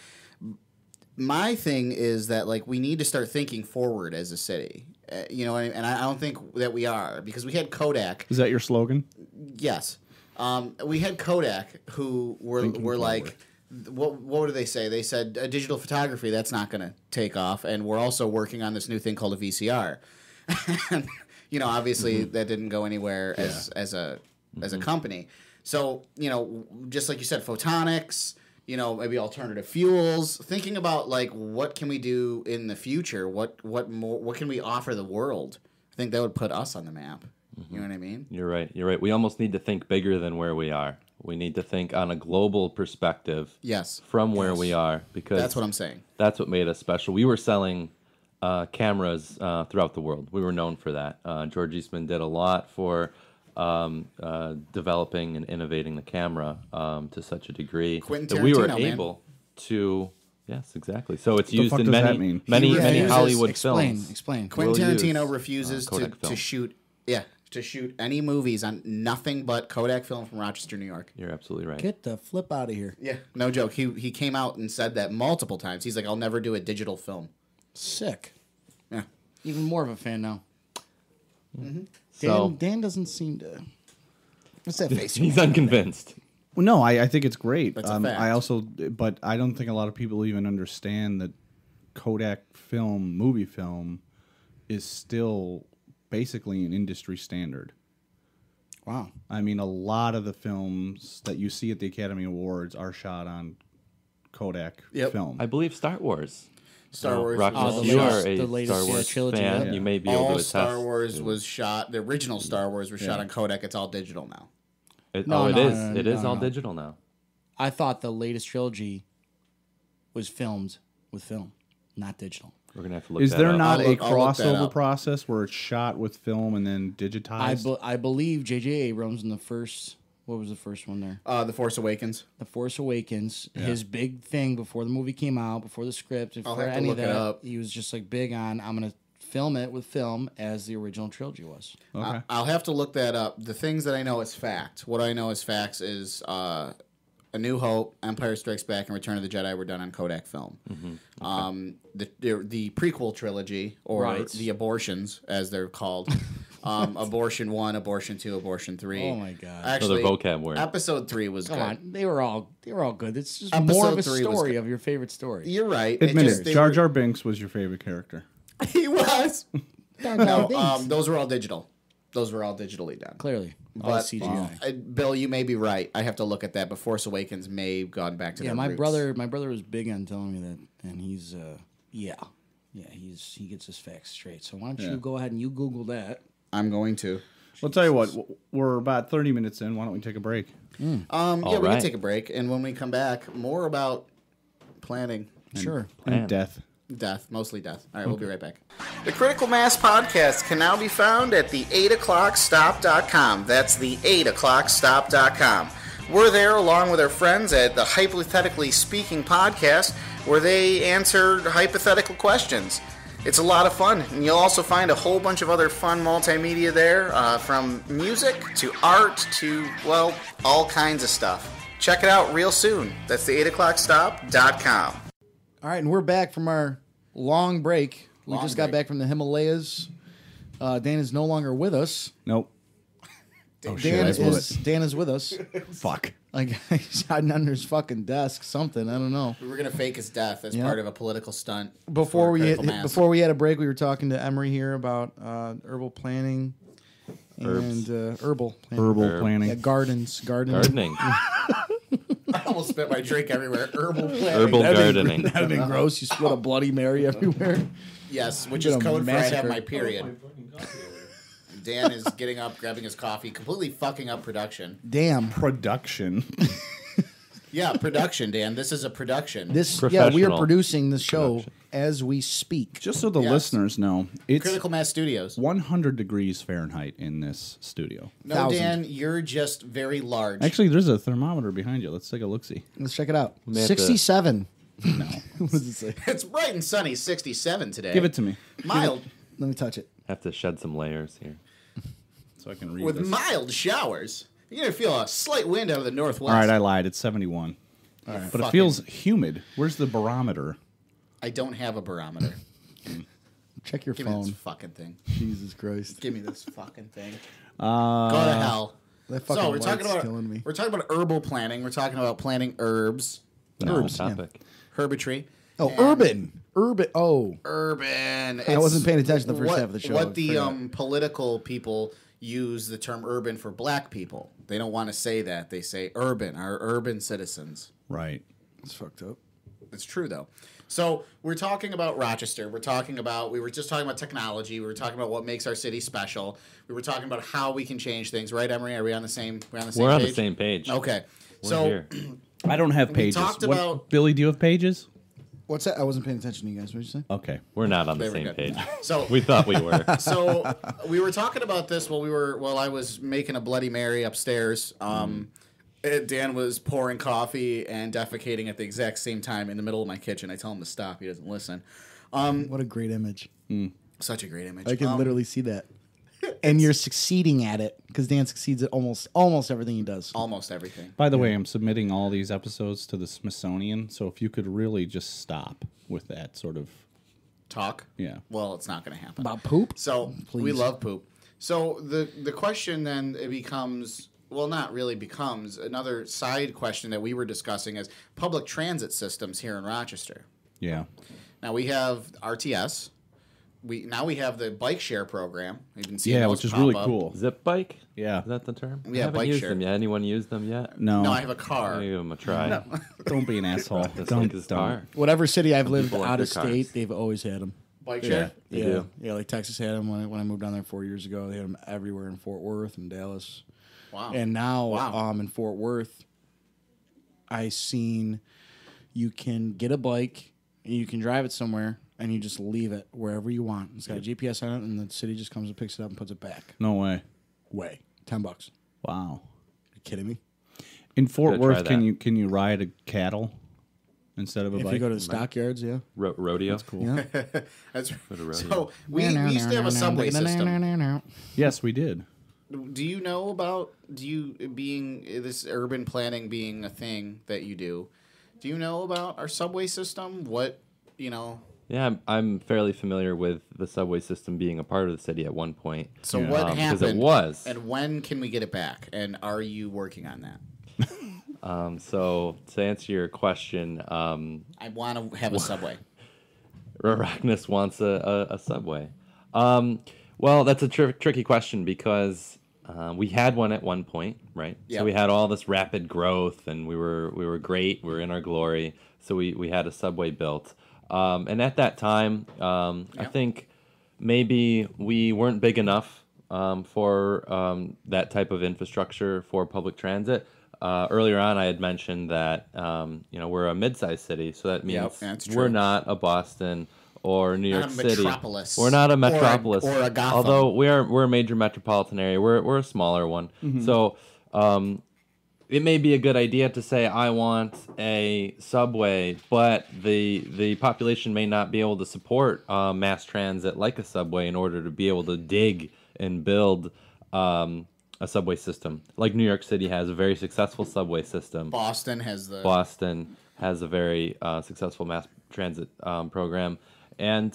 my thing is that like we need to start thinking forward as a city. You know, and I don't think that we are because we had Kodak. Is that your slogan? Yes, we had Kodak who were like. What do they say? They said digital photography that's not going to take off, and we're also working on this new thing called a VCR. You know, obviously that didn't go anywhere as a company. So you know, just like you said, photonics. You know, maybe alternative fuels. Thinking about like what can we do in the future? What can we offer the world? I think that would put us on the map. You know what I mean? You're right. You're right. We almost need to think bigger than where we are. We need to think on a global perspective. Yes. From where we are, because That's what I'm saying. That's what made us special. We were selling cameras throughout the world. We were known for that. George Eastman did a lot for developing and innovating the camera to such a degree Quentin that we were Tarantino, man. able to. Yes, exactly. So it's the used fuck in does that many, mean? many, He many refuses- Hollywood Explain. films. Explain. Quentin We'll Tarantino use, refuses Kodak to film. shoot. Yeah, to shoot any movies on nothing but Kodak film from Rochester, New York. You're absolutely right. Get the flip out of here. Yeah, no joke. He came out and said that multiple times. He's like, I'll never do a digital film. Sick. Yeah. Even more of a fan now. So Dan doesn't seem to. What's that face? he's unconvinced. Well, no, I think it's great. That's a fact. I also, but I don't think a lot of people even understand that Kodak film, movie film, is still basically an industry standard. Wow. I mean, a lot of the films that you see at the Academy Awards are shot on Kodak Yep. film. I believe Star Wars. Star Wars. Rock, was you all shot. are a the latest, Star Wars trilogy, fan. yeah. You may be able All to attest. Star Wars to- was shot. The original Star Wars was shot on Kodak. It's all digital now. No, it no, is. no, It no, is all no. digital now. I thought the latest trilogy was filmed with film, not digital. We're gonna have to look. Is that there up. not a I'll look that crossover up. process where it's shot with film and then digitized? I believe J.J. Abrams in the first. What was the first one there? The Force Awakens. The Force Awakens. His big thing before the movie came out, before the script, I'll before have to any of look it that, up. he was just like big on. I'm gonna film it with film as the original trilogy was. Okay. I'll have to look that up. The things that I know as fact. What I know as facts is A New Hope, Empire Strikes Back, and Return of the Jedi were done on Kodak film. The prequel trilogy, or Right. the abortions, as they're called, Abortion 1, Abortion 2, Abortion 3. Oh my God. Actually, Another vocab word. Episode 3 was Come good. on, they were all good. It's just Episode more of a 3 was story good. of your favorite story. You're right. Admit just- it. they Jar were- Jar Binks was your favorite character. He was. Jar Jar No, Binks. those were all digital. Those were all digitally done. Clearly, all But CGI. Bill, you may be right. I have to look at that. But Force Awakens may have gone back to Yeah, their my roots. brother was big on telling me that, and he's he gets his facts straight. So why don't you go ahead and you Google that? I'm going to. Well, tell you what, we're about 30 minutes in. Why don't we take a break? Yeah, we can right. take a break, and when we come back, more about planning, Sure. And death. death, mostly death. All right, we'll be right back. The Critical Mass Podcast can now be found at the 8o'clockstop.com. That's the 8o'clockstop.com. We're there along with our friends at the Hypothetically Speaking podcast, where they answer hypothetical questions. It's a lot of fun, and you'll also find a whole bunch of other fun multimedia there, from music to art to, well, all kinds of stuff. Check it out real soon. That's the 8o'clockstop.com. All right, and we're back from our long break. We Long just got break. back from the Himalayas. Dan is no longer with us. Nope. Oh, Dan I blew is with us. Fuck. Like he's hiding under his fucking desk, something. I don't know. We were gonna fake his death as Yeah. part of a political stunt. Before for we Critical Mass. had a break, we were talking to Emery here about herbal planning and herbal planning. Herbal Herb. planning. Yeah, gardening. Gardening. I almost spit my drink everywhere. Herbal planning. Herbal gardening. That'd have been gross. You split a Bloody Mary everywhere. Yes, which Been is a code for I have massacre. my period. Dan is getting up, grabbing his coffee, completely fucking up production. Damn. Production. Yeah, production, Dan. This is a production. We are Professional producing the show as we speak. Just so the Yes. listeners know, it's Critical Mass Studios. 100 degrees Fahrenheit in this studio. No, 1,000. Dan, you're just very large. Actually, there's a thermometer behind you. Let's take a look-see. Let's check it out. may have to- 67. No. What does it say? It's bright and sunny, 67 today. Give it to me Mild, Let me touch it. Have to shed some layers here. so I can read with this. mild showers. You're gonna feel a slight wind out of the northwest. All right, I lied. It's 71. But it fucking- feels humid. Where's the barometer? I don't have a barometer. Check your Give me phone. this fucking thing. Jesus Christ. Give me this fucking thing. Go to hell. That fucking So we're talking light's about killing me. we're talking about herbal planning. We're talking about planting herbs, Herbs, yeah. Topic. herbetry. Oh, and urban. Oh. Urban. I wasn't paying attention the first half of the show. I What the forgot. political people use the term urban for black people. They don't want to say that. They say urban, our urban citizens. Right. It's fucked up. It's true though. So we're talking about Rochester. We were just talking about technology. We were talking about what makes our city special. We were talking about how we can change things. Right, Emery? Are we on the same? We're on the same. We're on page? the same page. Okay. We're so here. I don't have pages. talked What- about- Billy, do you have pages? What's that? I wasn't paying attention to you guys. What did you say? Okay. We're not on the Very same good. page. So We thought we were. so we were talking about this while I was making a Bloody Mary upstairs. Dan was pouring coffee and defecating at the exact same time in the middle of my kitchen. I tell him to stop. He doesn't listen. What a great image. Such a great image. I can literally see that. And you're succeeding at it because Dan succeeds at almost everything he does. almost everything. By the way, I'm submitting all these episodes to the Smithsonian, so if you could really just stop with that sort of Talk. yeah. Well, it's not going to happen. About poop? So we Please. love poop. So the question then it becomes, well, not really becomes another side question that we were discussing is public transit systems here in Rochester. Yeah. Now we have RTS. We have the bike share program. We've been seeing Yeah, those which is pop really up. cool. Zip bike? Yeah. Is that the term? Yeah, I haven't bike used share. them yet. Anyone used them yet? No. No, I have a car. I'll give them a try. Don't be an asshole. That's Don't. like his car. Whatever city I've lived people like out their of state, cars. they've always had them. Bike share. They yeah, do. yeah. Like Texas had them when I moved down there 4 years ago. They had them everywhere in Fort Worth and Dallas. Wow. And now, Wow. in Fort Worth, I seen you can get a bike and you can drive it somewhere and you just leave it wherever you want. It's got a GPS on it, and the city just comes and picks it up and puts it back. No way. $10. Wow. You kidding me? In Fort Gotta try Worth, that. can you ride a cattle instead of a If bike? you go to the stockyards, yeah. Rodeo. That's cool. Yeah. That's rodeo. so we used to have a subway system. Yes, we did. Do you know about being this urban planning being a thing that you do? Do you know about our subway system? What Yeah, I'm fairly familiar with the subway system being a part of the city at one point. So Yeah. what Because happened? it was. And when can we get it back? And are you working on that? So to answer your question, I want to have a subway. Arachnus wants a subway. Well, that's a tricky question because we had one at one point, right? Yeah. So we had all this rapid growth, and we were great. We were in our glory. So we had a subway built, and at that time, I think maybe we weren't big enough for that type of infrastructure for public transit. Earlier on, I had mentioned that we're a mid-sized city, so that means that's we're true. not a Boston or New York a City. metropolis. We're not a Or a- metropolis, or a Gotham. although we're a major metropolitan area. We're a smaller one, so it may be a good idea to say I want a subway, but the population may not be able to support mass transit like a subway in order to be able to dig and build a subway system. Like New York City has a very successful subway system. Boston has the Boston has a very successful mass transit program, and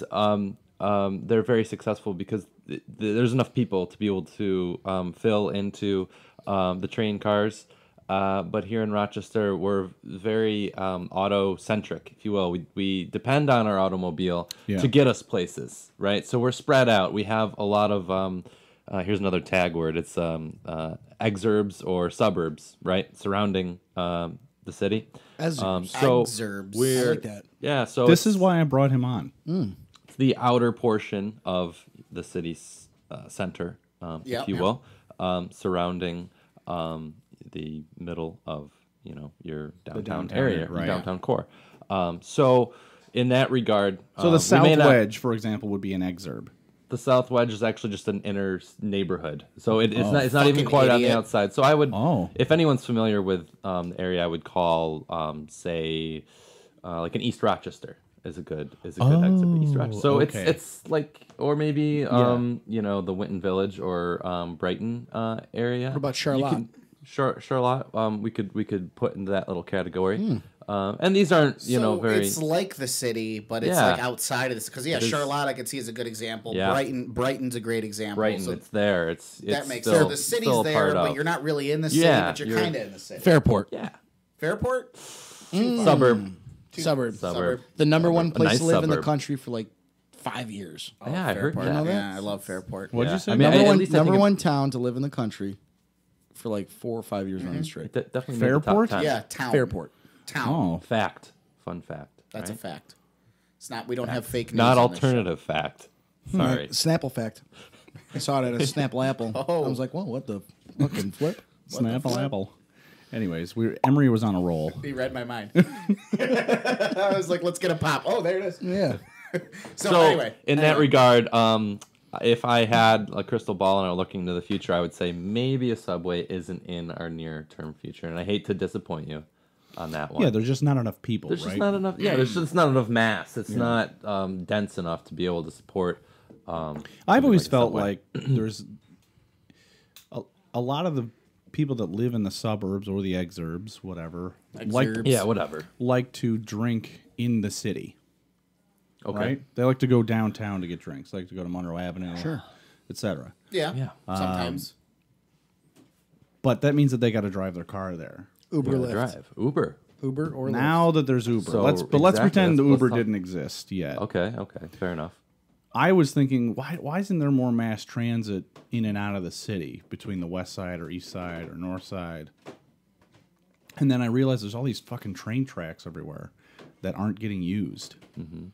they're very successful because there's enough people to be able to fill into the train cars. But here in Rochester, we're very auto-centric, if you will. We depend on our automobile to get us places, right? So we're spread out. We have a lot of here's another tag word. It's exurbs or suburbs, right, surrounding the city. Exurbs. So Exurbs. we're I like that. yeah. So This it's is why I brought him on. the outer portion of the city's center, Yep. if you will, surrounding the middle of your downtown area, right. downtown core. So in that regard, So the we South may not- Wedge, for example, would be an exurb. the South Wedge is actually just an inner neighborhood, so it's not even Fucking quite on the idiot. outside. So I would, Oh. if anyone's familiar with the area, I would call say like an East Rochester is a good exit to East Rochester. So okay. it's like, or maybe the Winton Village or Brighton area. What about Charlotte? Charlotte, we could put into that little category. And these aren't So very. it's like the city, but it's Yeah. like outside of this. Because is. Charlotte I can see is a good example. Yeah. Brighton's a great example. Brighton, So it's there. It's that makes still, sense. The city's still a there, part but of. you're not really in the city, Yeah, but you're you're- kind of in the city. Fairport. Yeah, Fairport? suburb. Suburb. The number one place nice to live in the suburb. country for like 5 years. Yeah, I heard Fairport. that. Yeah, I love Fairport. What'd Yeah. you say? I mean, Number at one, least I think number it- one town to live in the country for like 4 or 5 years running straight. Definitely made the top Fairport? 10. Yeah, town. Fairport. Town. Oh, Fact. Fun fact. That's right? a fact. It's not. We don't have fake news. Not on this show. alternative fact. Sorry. Snapple fact. I saw it at a Snapple Apple. I was like, well, what the fucking flip? Snapple apple. Anyways, Emery was on a roll. He read my mind. I was like, let's get a pop. Oh, there it is. Yeah. So anyway. in that regard, if I had a crystal ball and I were looking to the future, I would say maybe a subway isn't in our near-term future, and I hate to disappoint you on that one. Yeah, there's just not enough people, there's right? just not enough. Yeah, there's just not enough mass. It's not dense enough to be able to support. I've always like a felt subway. like there's a lot of the people that live in the suburbs or the exurbs, whatever, Exurbs. Yeah, whatever. like to drink in the city. Okay. Right? They like to go downtown to get drinks. They like to go to Monroe Avenue, etc. Yeah. Yeah. Sometimes. But that means that they got to drive their car there. Uber, Yeah, Lyft, drive Uber. Uber or Lyft. Now that there's Uber, So, let's pretend exactly, let's Uber talk- didn't exist yet. Okay, fair enough. I was thinking, why isn't there more mass transit in and out of the city between the west side or east side or north side? And then I realized there's all these fucking train tracks everywhere that aren't getting used. Mm-hmm.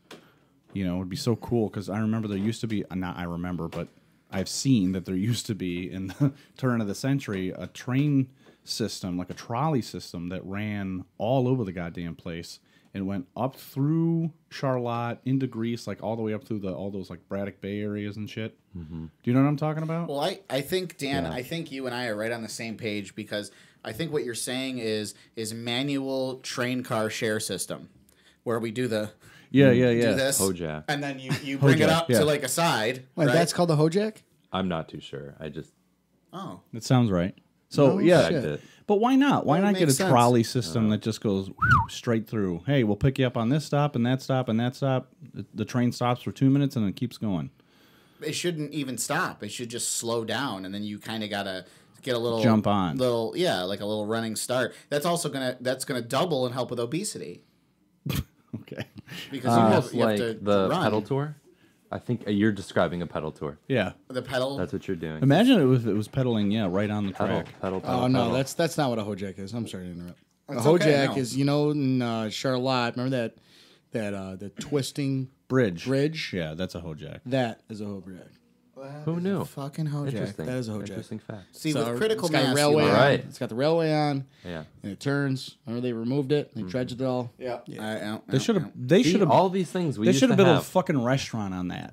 You know, it'd be so cool because I remember there used to be, not I remember, but I've seen that there used to be in the turn of the century a train system, like a trolley system that ran all over the goddamn place and went up through Charlotte into Greece, like all the way up through all those like Braddock Bay areas and shit. Mm-hmm. Do you know what I'm talking about? Well, I think, Dan, I think you and I are right on the same page because I think what you're saying is manual train car share system where we do the Yeah. do this Hojack. and then you bring it Hojack, up yeah. to like a side. Wait, right? that's called the Hojack? I'm not too sure. I just Oh. That sounds right. So No yeah, shit. checked it. but why not? Why That not get a makes sense. trolley system that just goes straight through? Hey, we'll pick you up on this stop and that stop and that stop. The train stops for 2 minutes and then keeps going. It shouldn't even stop. It should just slow down, and then you kind of gotta get a little Jump on. like a little running start. That's also gonna double and help with obesity Okay. because almost you have like to the run. pedal tour. I think you're describing a pedal tour. Yeah. The pedal. That's what you're doing. Imagine it was pedaling, yeah, right on the Pedal, track. pedal. Oh no, pedal. that's not what a Hojack is. I'm sorry to interrupt. That's a okay, Hojack no. is in Charlotte. Remember the twisting Bridge. bridge? Yeah, that's a Hojack. That is a Hojack. Who knew? Fucking Hojack. Interesting. That is a Hojack. Interesting fact. See, So with critical it's got mass, railway you on. know- Right. It's got the railway on, Yeah. and it turns. Remember they removed it. They dredged it all. Yeah. They should have. They See, should have. all these things we They used should to have built a have. fucking restaurant on that.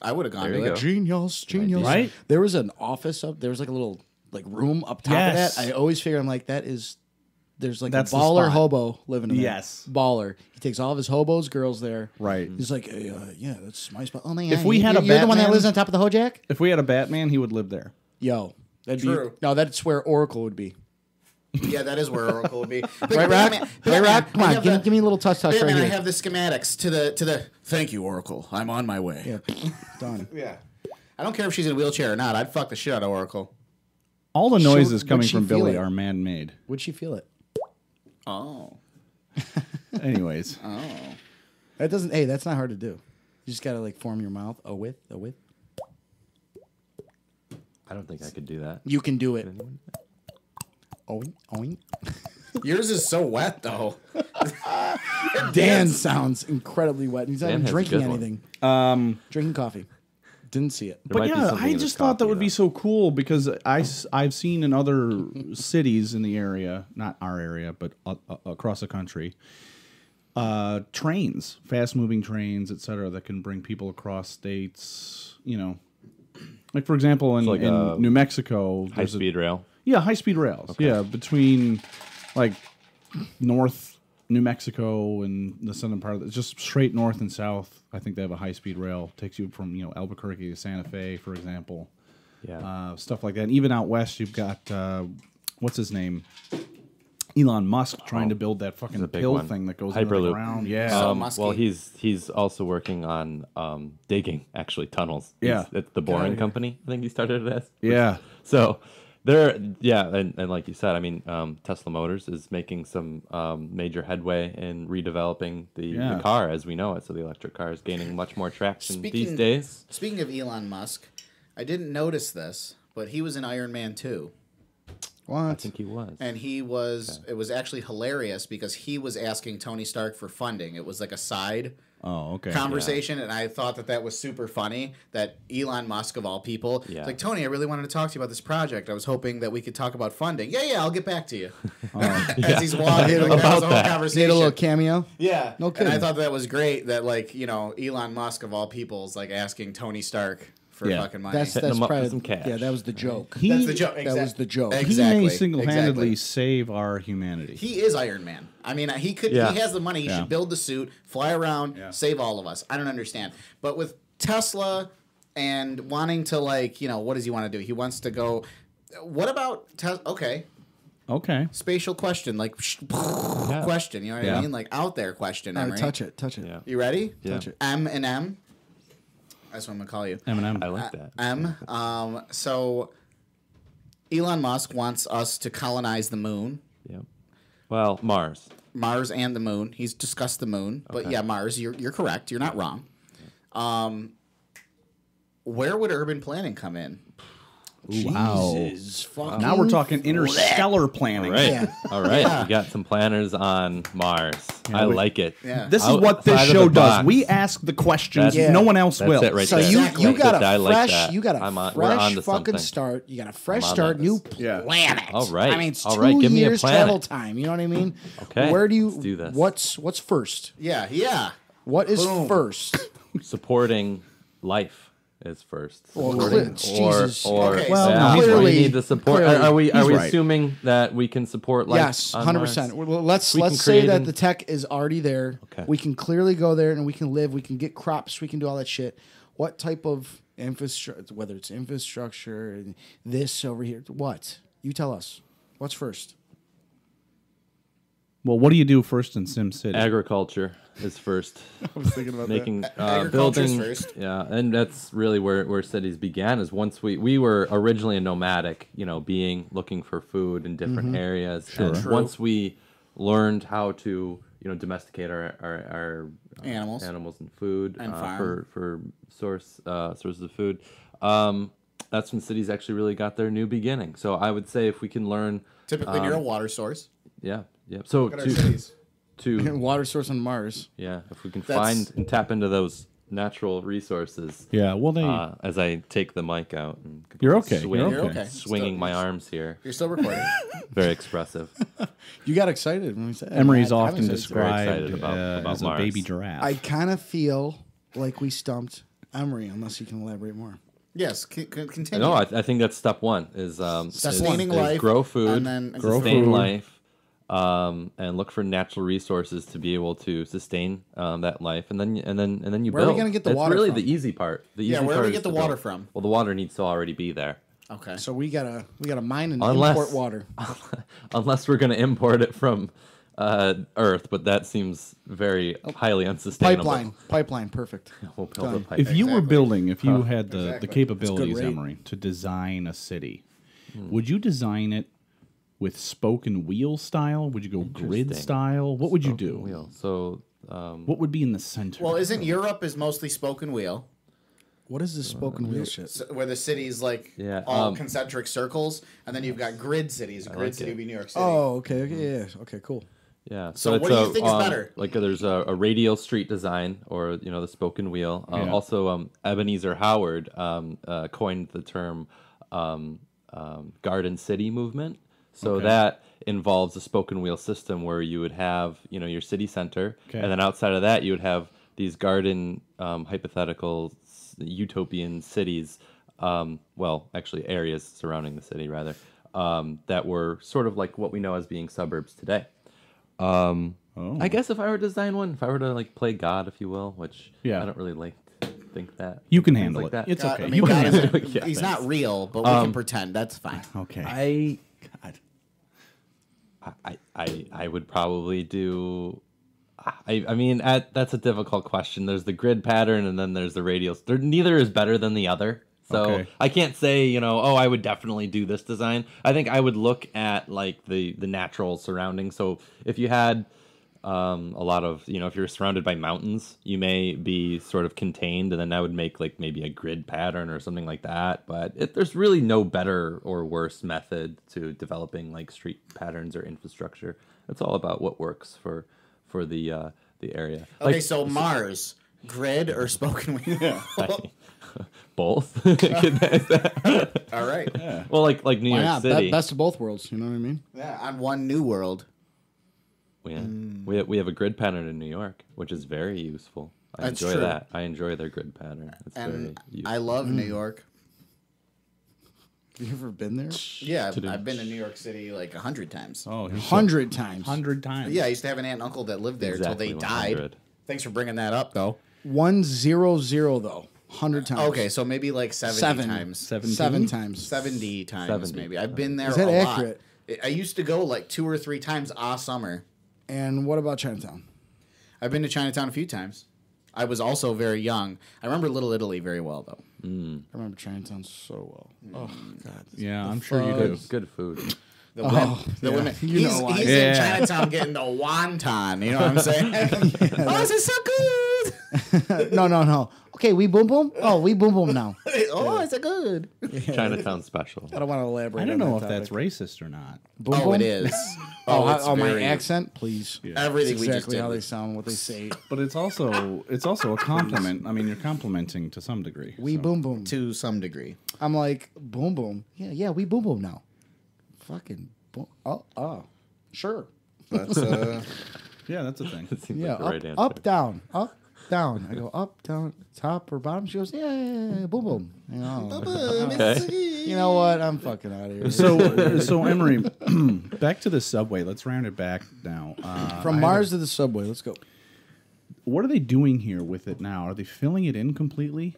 I would have gone There to you it. go. Genius. Right? There was an office up. There was like a little room up top Yes. of that. I always figure I'm like there's like That's a the baller spot. hobo living in there. Yes. Baller. He takes all of his hobos, girls there. Right. He's like, hey, yeah, that's my spot. Oh my If we had a you're the one that Batman- lives on top of the Hojack? If we had a Batman, he would live there. Yo, that'd True. be no. That's where Oracle would be. Yeah, that is where Oracle would be. But Right, Rock? Batman- Right, Batman, Rock? Come I on, have give me a little touch right Batman, here. I have the schematics to the. Thank you, Oracle. I'm on my way. Yeah, done. Yeah. I don't care if she's in a wheelchair or not. I'd fuck the shit out of Oracle. All the noises would coming she from feel Billy it? are man-made. Would she feel it? Oh. Anyways, That doesn't. Hey, that's not hard to do. You just gotta like form your mouth. A width. I don't think I could do that. You can do it. Oink, oink. Yours is so wet though. Dan sounds incredibly wet. He's not Dan even has a drinking good one. anything. Drinking coffee. Didn't see it. There but might be yeah, something I in this just thought that coffee, would be though. so cool because I've seen in other cities in the area, not our area, but across the country, trains, fast-moving trains, etc., that can bring people across states. You know, like for example, in, like in a New Mexico, High there's a- speed rail. Yeah, high-speed rails. Yeah, between like North New Mexico and the southern part of it, just straight north and south. I think they have a high-speed rail. Takes you from Albuquerque to Santa Fe, for example. Yeah. Stuff like that. And even out west, you've got what's his name, Elon Musk, trying to build that fucking the big pill one. thing that goes into the Hyperloop. ground. Yeah, So well, musky. he's also working on digging actually tunnels. Yeah. It's the Boring Company. I think he started it as. yeah. So there, yeah, and like you said, I mean, Tesla Motors is making some major headway in redeveloping the car as we know it. So the electric car is gaining much more traction these days. Speaking of Elon Musk, I didn't notice this, but he was in Iron Man 2. What? I think he was. And he was, it was actually hilarious because he was asking Tony Stark for funding. It was like a side Oh, okay. conversation, and I thought that was super funny that Elon Musk, of all people, Yeah. like, Tony, I really wanted to talk to you about this project. I was hoping that we could talk about funding. Yeah, I'll get back to you. As he's walking, like, that was the whole He had conversation. a little cameo. Yeah. No And I kidding. thought that was great that, like, Elon Musk, of all people, is, like, asking Tony Stark for Yeah. fucking money. That's Hitting him up probably with some cash. Yeah, that was the joke. That's the joke. That was the joke. He Exactly. may single-handedly Exactly. save our humanity. He is Iron Man. I mean, he could. Yeah. He has the money. He Yeah. should build the suit, fly around, Yeah. save all of us. I don't understand. But with Tesla and wanting to, like, what does he want to do? He wants to go. What about Tesla? Okay, Okay. spatial question, like question. You know what I Yeah. mean? Like out there question. All right, Emery. touch it. Yeah. You ready? Yeah. Touch it. M and M. That's what I'm gonna call you. Eminem. I like that. M. So Elon Musk wants us to colonize the moon, Yeah. Well, Mars. Mars and the moon. He's discussed the moon, but yeah, Mars. You're correct. You're not wrong. Where would urban planning come in? Wow. Jesus fucking Now we're talking interstellar planning. Right. Yeah. All right. We got some planners on Mars. I like it. Yeah. This is what this Outside of show the does. box. We ask the questions. That's- No one else That's will. it right So there. you Exactly. got I a like fresh that. you got a We're fresh onto fucking something. start. You got a fresh I'm on start, this. new Yeah. planet. All right. I mean, it's All 2 right. Give me a years planet. travel time. You know what I mean? Okay. Where do you? Let's do this. What's first? Yeah. Yeah. What is Boom. first? Supporting life is first. Well, Supporting- Jesus. Okay, Well, yeah, no, he's clearly, we need to support. clearly. Are we He's right. assuming that we can support life? Yes, on 100%. Mars? Let's We can say create that an- the tech is already there. Okay. We can clearly go there and we can live. We can get crops. We can do all that shit. What type of infrastructure? Whether it's infrastructure and this over here, what? You tell us. What's first? Well, what do you do first in Sim City? Agriculture is first. I was thinking about Making Agriculture's building first. Yeah, and that's really where cities began. Is once we were originally a nomadic, being looking for food in different areas. Sure. And once we learned how to domesticate our Animals. and food And farm. for sources of food. That's when cities actually really got their new beginning. So I would say if we can learn, Typically near a water source. yeah. So Look at our cities. to water source on Mars. yeah, if we can That's- find and tap into those natural resources. Yeah, well, they. As I take the mic out and You're okay. swing- You're You're okay. okay. swinging Still- my arms here, You're still recording. very expressive. You got excited when we said Emery's I- I often was very described excited about as a Mars. baby giraffe. I kind of feel like we stumped Emery, unless you can elaborate more. Yes. Continue. No, I think that's step one is Sustaining is life, grow food, and then sustain food. life, and look for natural resources to be able to sustain that life, and then you Where are we build. gonna get the That's water really from? the easy part. The Yeah, easy where do part we is get the to water build. from? Well, the water needs to already be there. Okay. So we gotta mine and Unless- import water. Unless we're going to import it from Earth, but that seems very highly unsustainable. Pipeline, perfect. We'll build a Done. pipe. if you were Exactly. building, if you had the Exactly. capabilities, rate. Emery, to design a city, would you design it with spoke and wheel style? Would you go grid Interesting. style? What would you do? Wheel. So What would be in the center? Well, isn't Europe is mostly spoken wheel, What is this spoken wheel shit? so, where the city's like Yeah, all concentric circles, and then you've got grid cities. Grid like city it. would be New York City. Oh, okay, yeah, okay, cool. yeah. So it's what do you think is better? Like there's a radial street design, or the spoken wheel. Yeah. Also, Ebenezer Howard coined the term Garden City movement. So that involves a spoken wheel system where you would have your city center, Okay. and then outside of that you would have these garden hypothetical utopian cities. Well, actually areas surrounding the city rather, that were sort of like what we know as being suburbs today. I guess if I were to design one, if I were to like play God, if you will, which Yeah. I don't really like to think that. You can things handle like it. that. It's God, okay. I mean, You can God handle isn't- it. Yeah, he's thanks. not real, but we can pretend. That's fine. Okay. I would probably do. I mean, that's a difficult question. There's the grid pattern, and then there's the radials. Neither is better than the other. So Okay. I can't say, I would definitely do this design. I think I would look at like the natural surroundings. So if you had a lot of, if you're surrounded by mountains, you may be sort of contained, and then I would make like maybe a grid pattern or something like that. But there's really no better or worse method to developing like street patterns or infrastructure. It's all about what works for the area. Okay, Like, so Mars, grid or spoken wheel? both. All right. Well, like New Why York not? City. Best of both worlds. You know what I mean? Yeah, on one new world. Yeah. We have a grid pattern in New York, which is very useful. I That's enjoy true. that. I enjoy their grid pattern. It's very And useful. I love New York. Have you ever been there? Yeah, I've been to New York City like 100 times. Oh, he's 100 times. 100 times. Yeah, I used to have an aunt and uncle that lived there Exactly until they died. 100. Thanks for bringing that up, though. 100 though. 100 times. Okay, so maybe like 70 Seven. times. 7 times. 70 times, 70. maybe. I've been there Is that a accurate? lot. I used to go like 2 or 3 times a summer. And what about Chinatown? I've been to Chinatown a few times. I was also very young. I remember Little Italy very well, though. I remember Chinatown so well. Oh God. Yeah, I'm sure you do. Good food. The women. You He's, know why. he's in Chinatown getting the wonton. You know what I'm saying? Oh, this is so good. No. Okay, we boom boom. Oh, we boom boom now. Oh, it's a good. Chinatown special. I don't want to elaborate. I don't know on if that that's topic. racist or not. Boom Oh, boom? it is. Oh, it's my very- accent, please. Everything That's we just exactly did. how they sound, what they say. But it's also a compliment. I mean, you're complimenting to some degree. We so. boom boom. To some degree. I'm like boom boom. Yeah, we boom boom now. Fucking boom. Oh, sure. That's Yeah, that's a thing. It seems Yeah, like the right answer. up, down, up, down. I go up, down, top or bottom. She goes, yeah, boom boom. You know, Okay. you know what? I'm fucking out of here. So Emery, back to the subway. Let's round it back now. From Mars to the subway. Let's go. What are they doing here with it now? Are they filling it in completely?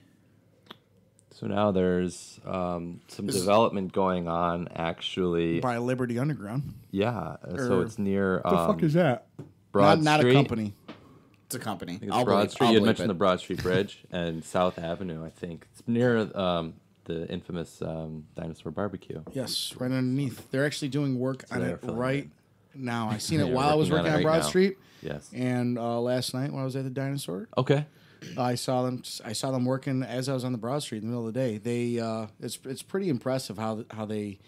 So now there's some development going on, actually. By Liberty Underground. Yeah. So it's near that? Broad not Street. a company. it's a company. I think it's Broad Street. You had mentioned the Broad Street Bridge and South Avenue, I think. It's near the infamous Dinosaur Barbecue. Yes, right underneath. They're actually doing work on they're it filling right it. now. I seen it Yeah, while I was working working on on it Broad right now. Street. Yes. And last night when I was at the Dinosaur, Okay. I saw them working as I was on the Broad Street in the middle of the day. They it's pretty impressive how they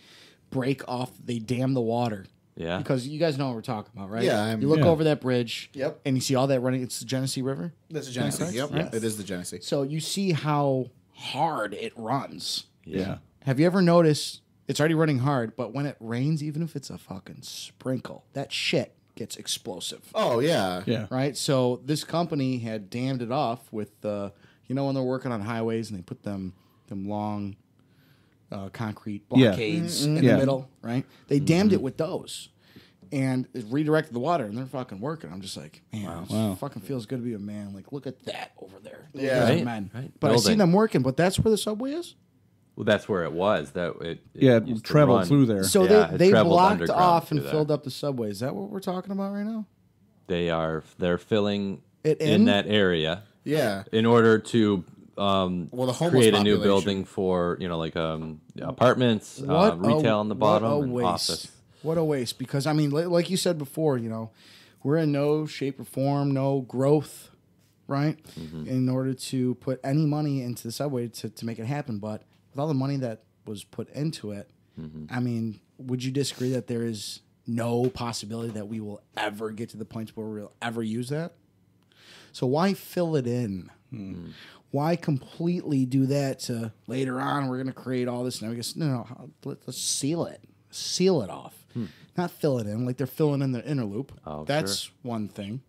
break off. They dam the water. Yeah. Because you guys know what we're talking about, right? Yeah, You look yeah. over that bridge. Yep. And you see all that running. It's the Genesee River. That's a Genesee. Nice. Yep. Yes. It is the Genesee. So you see how hard it runs. Yeah. Have you ever noticed it's already running hard, but when it rains, even if it's a fucking sprinkle, that shit gets explosive. Oh yeah. Yeah. Right? So this company had dammed it off with you know when they're working on highways and they put them long concrete Yeah. blockades in Yeah. the middle, right? They dammed it with those. And it redirected the water, and they're fucking working. I'm just like, man, it fucking feels good to be a man. Like, look at that over there. Those Yeah. guys are Right, men. right. But I seen Building. them working. But that's where the subway is. Well, that's where it was. It Yeah, used to traveled run. through there. So Yeah, it they traveled blocked underground off and through there. filled up the subway. Is that what we're talking about right now? They're filling It in in? that area Yeah. in order to the homeless create a new population. building for apartments, retail on the bottom, and office. What a waste! Because I mean, like you said before, we're in no shape or form, no growth, right? Mm-hmm. In order to put any money into the subway to make it happen, but with all the money that was put into it, Mm-hmm. I mean, would you disagree that there is no possibility that we will ever get to the point where we'll ever use that? So why fill it in? Why completely do that to later on we're going to create all this? And I guess, no, let's seal it. Seal it off. Not fill it in like they're filling in the inner loop. Oh, That's one thing.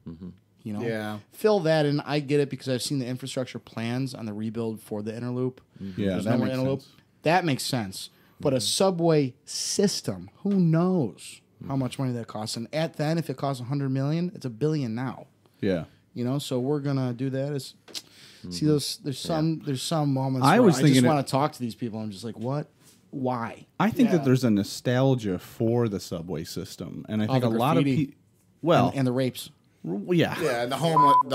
Yeah. Fill that in. I get it because I've seen the infrastructure plans on the rebuild for the inner loop. Yeah, There's that no more makes inner loop. sense. That makes sense. But a subway system, who knows how much money that costs? And at then, if it costs $100 million, it's $1 billion now. Yeah. So we're gonna do that. See those? There's some moments. I where was I thinking just it- want to talk to these people. I'm just like, what? Why? I think that there's a nostalgia for the subway system, and I think the a lot of graffiti. people. Well, And the rapes. yeah. Yeah. And the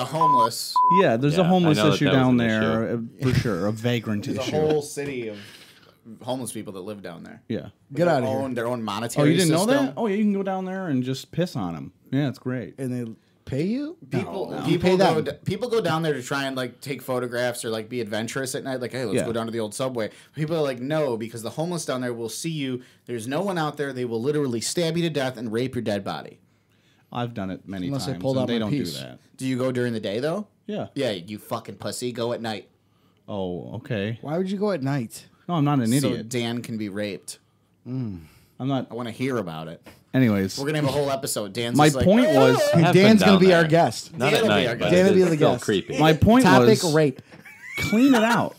homeless. Yeah, there's a Yeah, homeless I know that issue that was down an there for sure, a vagrant There's a issue. whole city of homeless people that live down there. Yeah. Get Their out of here. own- Their own monetary. Oh, you didn't know system. that? Oh, yeah, you can go down there and just piss on them. Yeah, it's great. And they pay you? People, No. people, Pay go, them. people go down there to try and like take photographs or like be adventurous at night. Like, hey, let's Yeah. go down to the old subway. People are like, no, because the homeless down there will see you. There's no one out there. They will literally stab you to death and rape your dead body. I've done it many Unless they times. pulled and out they my don't piece. do that. Do you go during the day though? Yeah. Yeah, you fucking pussy. Go at night. Oh, okay. Why would you go at night? No, I'm not an So idiot. Dan can be raped. I'm not. I want to hear about it. Anyways, We're gonna have a whole episode. Dan's my just like, point was. I have Dan's been gonna down be our there. guest. Not Dan at will be night, our but guest. Dan will it's be the still guest. creepy. My point Topic was rape. clean it out.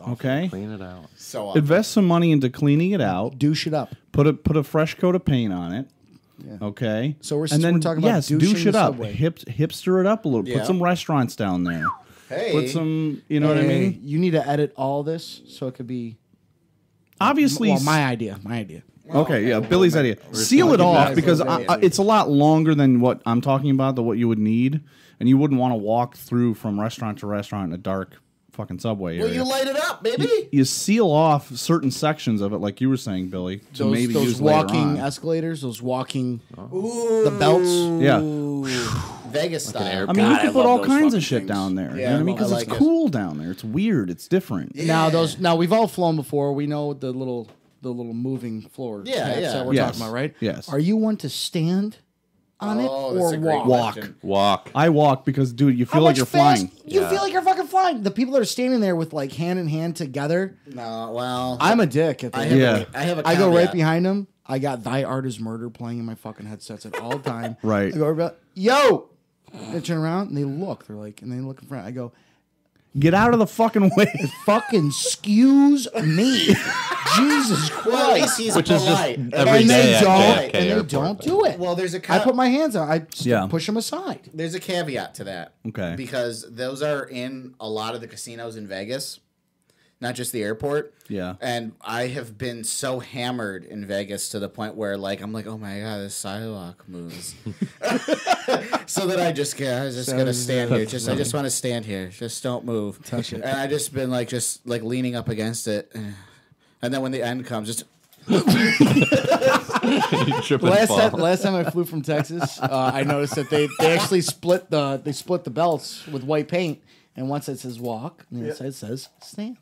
Okay. Clean it out. so Invest some money into cleaning it out. Douche it up. Put a fresh coat of paint on it. Okay. So we're- and then we're talking about yes, douching douche the it up. subway. Hipster it up a little. Yeah. Put some restaurants down there. hey, Put some. You know what I Hey, mean? You need to edit all this so it could be. Obviously. Well, my idea. My idea. Okay, yeah, Billy's idea. Seal it gonna give you off guys because those ideas. it's a lot longer than what I'm talking about, than what you would need. and you wouldn't want to walk through from restaurant to restaurant in a dark fucking subway Well, area. you light it up, baby. You seal off certain sections of it, like you were saying, Billy, to maybe those use later walking on. escalators, those walking Ooh, the belts. Yeah. Vegas style. airport. I mean, God, you I can put love all those kinds fucking of shit things. down there. You Yeah, know what I mean? I Because like it's it. cool down there. It's weird. It's different. Now we've all flown before. We know the little moving floor. Yeah, tabs yeah. that we're Yes. talking about, right? Yes. Are you one to stand on it Oh, that's or a great walk? question. Walk. I walk because, dude, you How feel like much you're fast? flying. You Yeah. feel like you're fucking flying. The people that are standing there with like hand in hand together. No, well, I'm a dick at I that. have Yeah. I have a I go right caveat. behind them. I got "Thy Art Is Murder" playing in my fucking headsets at all time. Right. I go, yo. They turn around and they look. They're like, and they look in front. I go, Get out of the fucking way. fucking excuse me, Jesus Well, at least Christ. he's Which is just polite. every And day they at don't, JFK and they Airport, don't but- do it. Well, there's a I put my hands out. I just Yeah. push them aside. there's a caveat to that. Okay. Because those are in a lot of the casinos in Vegas, not just the airport. Yeah. And I have been so hammered in Vegas to the point where, like, I'm like, oh my god, this sidewalk moves. So that I was just gonna stand here. I just want to stand here. Just don't move. Touch it. And I just been like, just like leaning up against it. And then when the end comes, just You trip and fall. Last time I flew from Texas, I noticed that they actually split the belts with white paint, and one side says walk, and the other side says stand.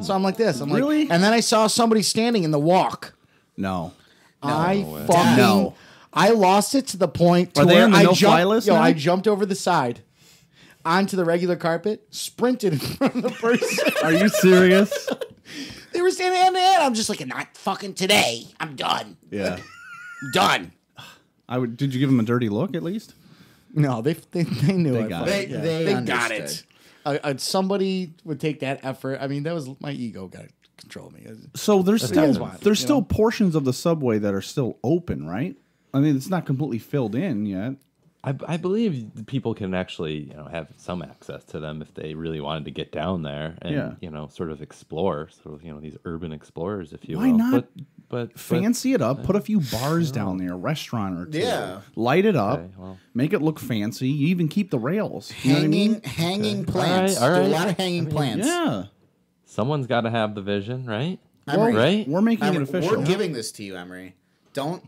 So I'm like this. I'm Really? like, and then I saw somebody standing in the walk. No. I way. fucking No. I lost it to the point to Are they where on the I no-fly jumped. list Yo, now? I jumped over the side onto the regular carpet, sprinted in front of the person. Are you serious? They were standing hand to hand. I'm just like, not fucking today. I'm done. Yeah. Done. Did you give him a dirty look at least? No, they knew They I got fucking- it. They got understood. it. Somebody would take that effort. I mean, that was my ego got control of me. So there's happens, still you still know? portions of the subway that are still open, right? I mean, it's not completely filled in yet. I believe people can actually have some access to them if they really wanted to get down there and sort of explore, these urban explorers, if you Why will. not But Fancy it up. Put a few bars down there, a restaurant or two. Yeah. Light it up. Okay, well. Make it look fancy. You even keep the rails. You know what I mean? Hanging plants. All right. Do a lot of hanging plants. Yeah. someone's got to have the vision, right? Emery, Right? We're making it Emery, official. we're giving this to you, Emery. Don't.